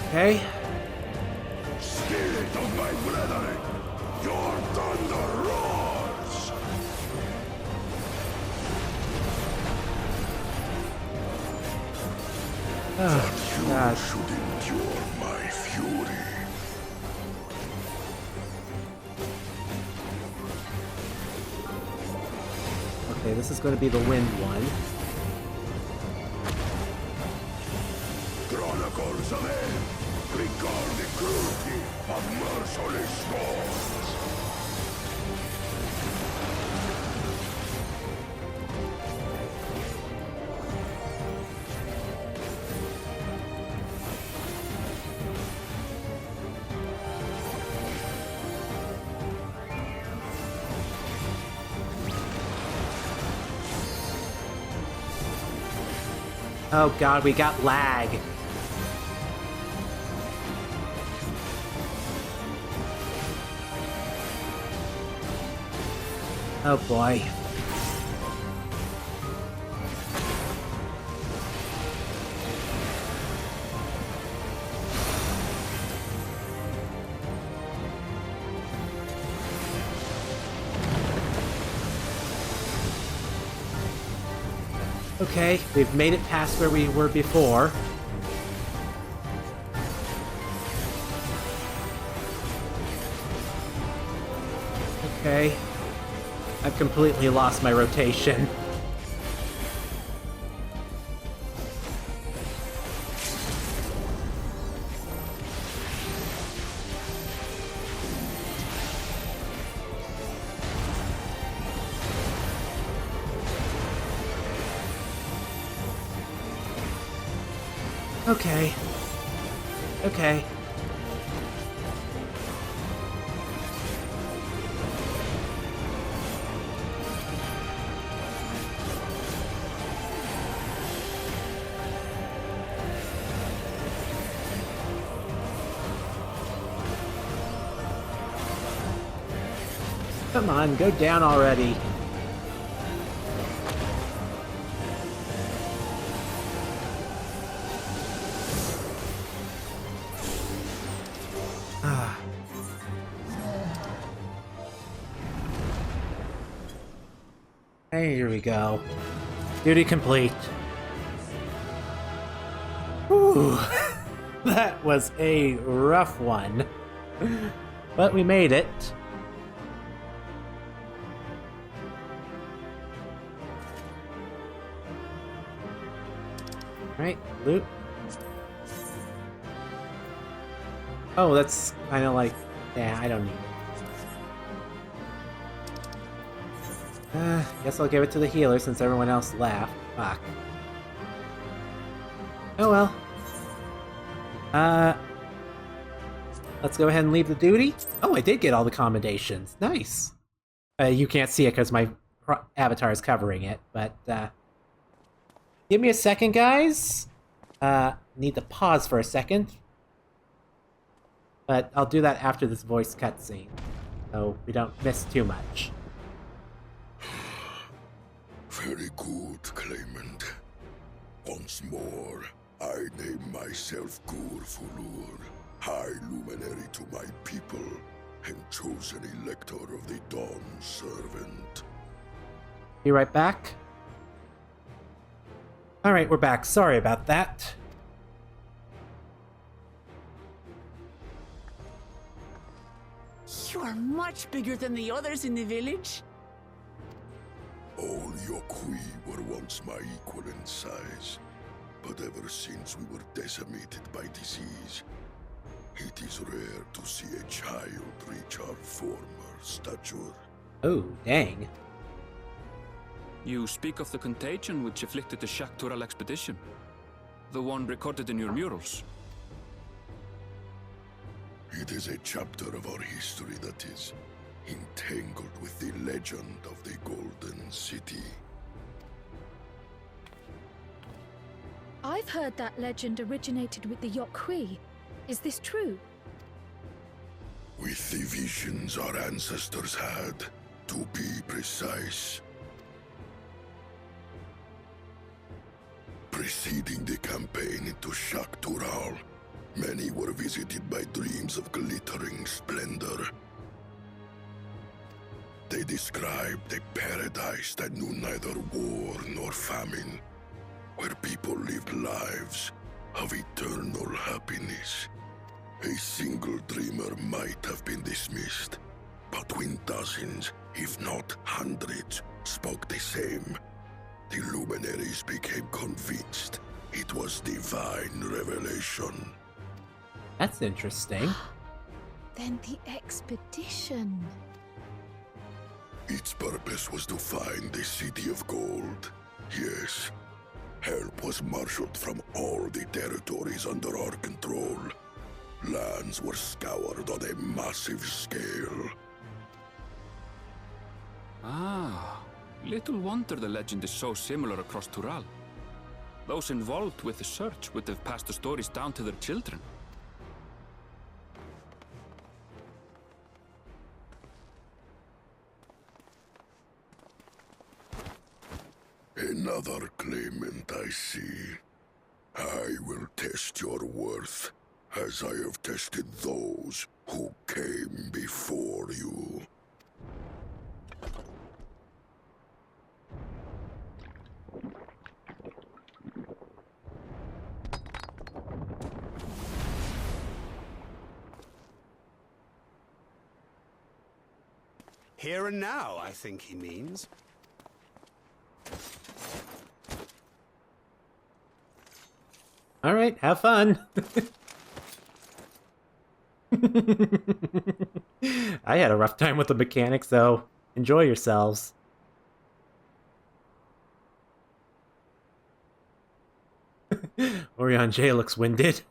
Okay. Spirit of my brethren, your thunder roars! Oh, God. Should endure my fury. Okay, this is going to be the wind one. Chronicles of Hell. Recall the cruelty of merciless storms. Oh God, we got lag. Oh boy. Okay, we've made it past where we were before. Okay. I've completely lost my rotation. Okay. Okay. Come on, go down already. Ah. Hey, here we go. Duty complete. Whew. That was a rough one. But we made it. Right, loot. Oh, that's kind of like... Yeah, I don't need it. Guess I'll give it to the healer since everyone else left. Fuck. Oh well. Let's go ahead and leave the duty. Oh, I did get all the commendations. Nice. You can't see it because my avatar is covering it, but give me a second, guys. Need to pause for a second. But I'll do that after this voice cutscene, so we don't miss too much. Very good, claimant. Once more, I name myself Gur-Fulur, High Luminary to my people, and chosen Elector of the Dawn Servant. Be right back. Alright, we're back. Sorry about that. You are much bigger than the others in the village. All Yokhui were once my equal in size, but ever since we were decimated by disease, it is rare to see a child reach our former stature. Oh, dang. You speak of the contagion which afflicted the Shaktural expedition. The one recorded in your murals. It is a chapter of our history that is entangled with the legend of the Golden City. I've heard that legend originated with the Yokhui. Is this true? With the visions our ancestors had, to be precise. Preceding the campaign into Shaktural, many were visited by dreams of glittering splendor. They described a paradise that knew neither war nor famine, where people lived lives of eternal happiness. A single dreamer might have been dismissed, but when dozens, if not hundreds, spoke the same, the luminaries became convinced it was divine revelation. That's interesting. Then the expedition. Its purpose was to find the City of Gold. Yes. Help was marshaled from all the territories under our control. Lands were scoured on a massive scale. Ah, little wonder the legend is so similar across Tural. Those involved with the search would have passed the stories down to their children. Another claimant, I see. I will test your worth, as I have tested those who came before you. Here and now, I think he means. Alright, have fun. I had a rough time with the mechanics, so enjoy yourselves. Orion J looks winded.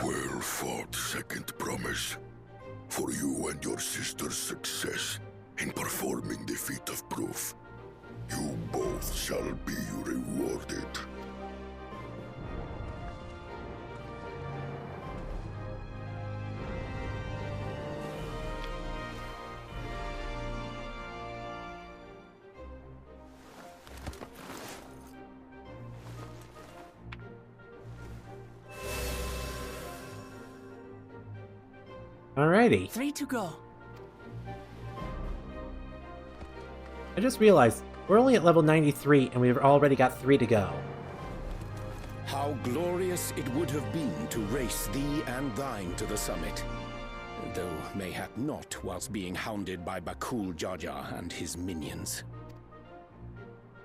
Well fought, second promise. For you and your sister's success in performing the feat of proof. You both shall be rewarded. Alrighty. 3 to go. I just realized we're only at level 93 and we've already got 3 to go. How glorious it would have been to race thee and thine to the summit. Though mayhap not whilst being hounded by Bakul Jaja and his minions.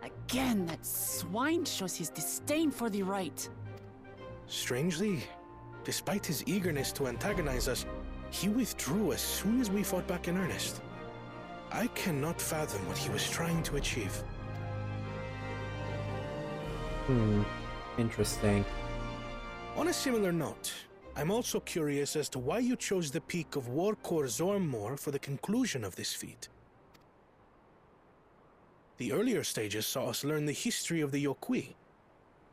Again, that swine shows his disdain for the right. Strangely, despite his eagerness to antagonize us, he withdrew as soon as we fought back in earnest. I cannot fathom what he was trying to achieve. Interesting. On a similar note, I'm also curious as to why you chose the peak of Warkor Zormor for the conclusion of this feat. The earlier stages saw us learn the history of the Yokwi.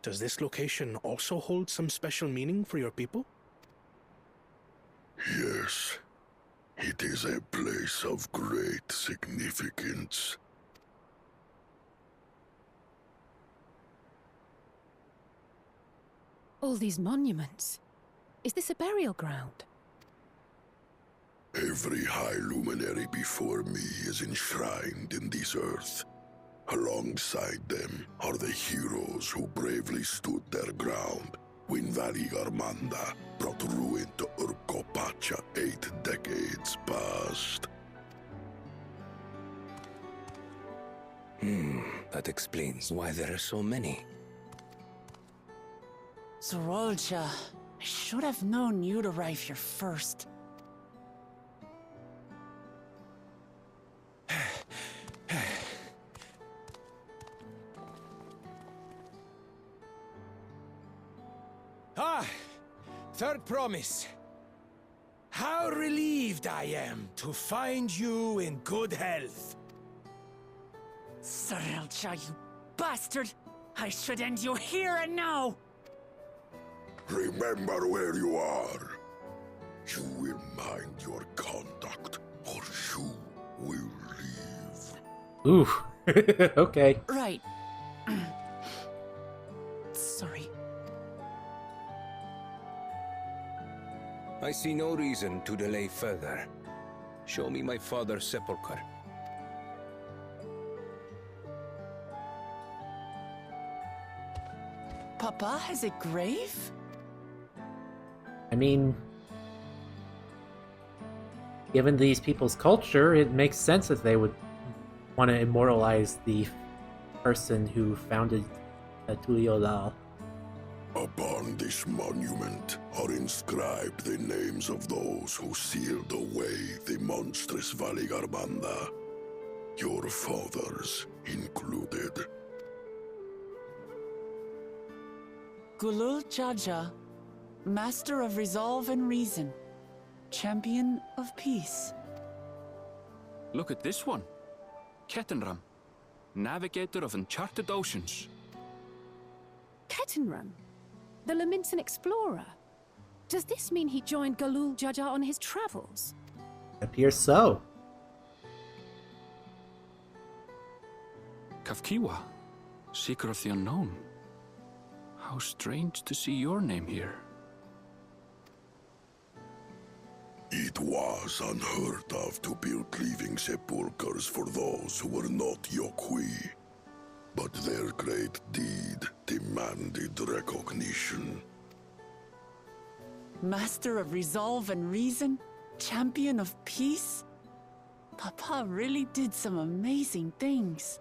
Does this location also hold some special meaning for your people? Yes, it is a place of great significance. All these monuments. Is this a burial ground? Every high luminary before me is enshrined in this earth. Alongside them are the heroes who bravely stood their ground when Valigarmanda brought ruin to Urqopacha 8 decades past. That explains why there are so many. Zorolcha, I should have known you'd arrive here first. Third promise. How relieved I am to find you in good health. Zorolcha, you bastard! I should end you here and now! Remember where you are. You will mind your conduct, or you will leave. Ooh. Okay. Right. Sorry. I see no reason to delay further. Show me my father's sepulchre. Papa has a grave? I mean, given these people's culture, it makes sense that they would want to immortalize the person who founded Tuliolal. Upon this monument are inscribed the names of those who sealed away the monstrous Valigarmanda, your fathers included. Gulul Jaja, Master of Resolve and Reason, Champion of Peace. Look at this one. Kettenram, Navigator of Uncharted Oceans. Kettenram? The Laminsan explorer? Does this mean he joined Gulul Jaja on his travels? Appears so. Kafkiwa, Seeker of the Unknown. How strange to see your name here. It was unheard of to build living sepulchres for those who were not Yokwi. But their great deed demanded recognition. Master of Resolve and Reason, Champion of Peace? Papa really did some amazing things.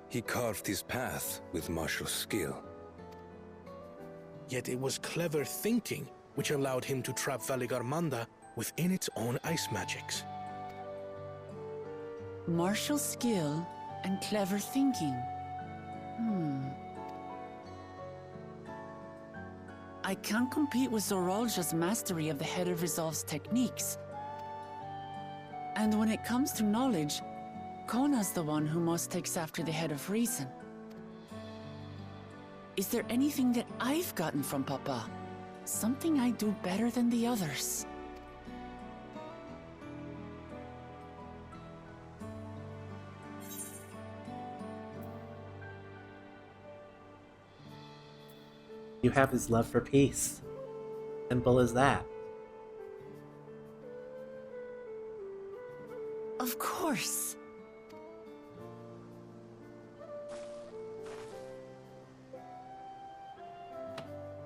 He carved his path with martial skill. Yet it was clever thinking which allowed him to trap Valigarmanda within its own ice magics. Martial skill and clever thinking. I can't compete with Zoralja's mastery of the Head of Resolve's techniques. And when it comes to knowledge, Kona's the one who most takes after the Head of Reason. Is there anything that I've gotten from Papa? Something I do better than the others? You have his love for peace. Simple as that. Of course.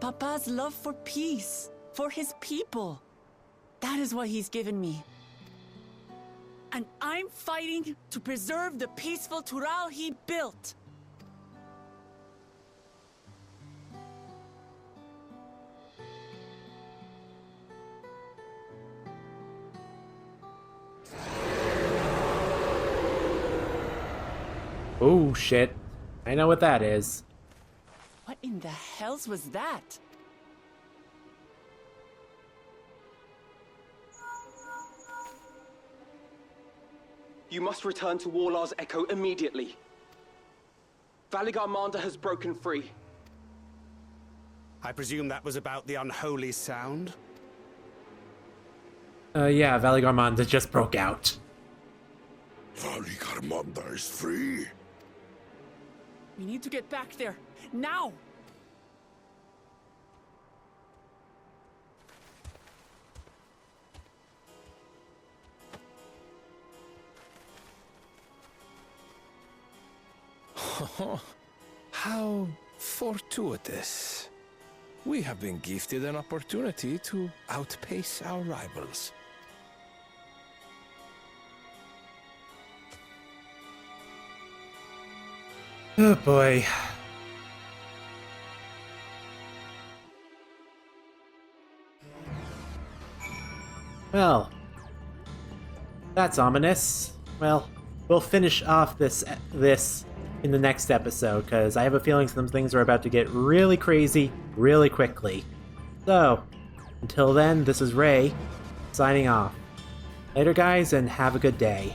Papa's love for peace, for his people. That is what he's given me. And I'm fighting to preserve the peaceful Tural he built. Oh shit. I know what that is. What in the hells was that? You must return to Warlar's Echo immediately. Valigarmanda has broken free. I presume that was about the unholy sound? Yeah, Valigarmanda just broke out. Valigarmanda is free? We need to get back there, now! How fortuitous. We have been gifted an opportunity to outpace our rivals. Oh boy. Well, that's ominous. Well, we'll finish off this in the next episode, because I have a feeling some things are about to get really crazy really quickly. So, until then, this is Ray, signing off. Later guys, and have a good day.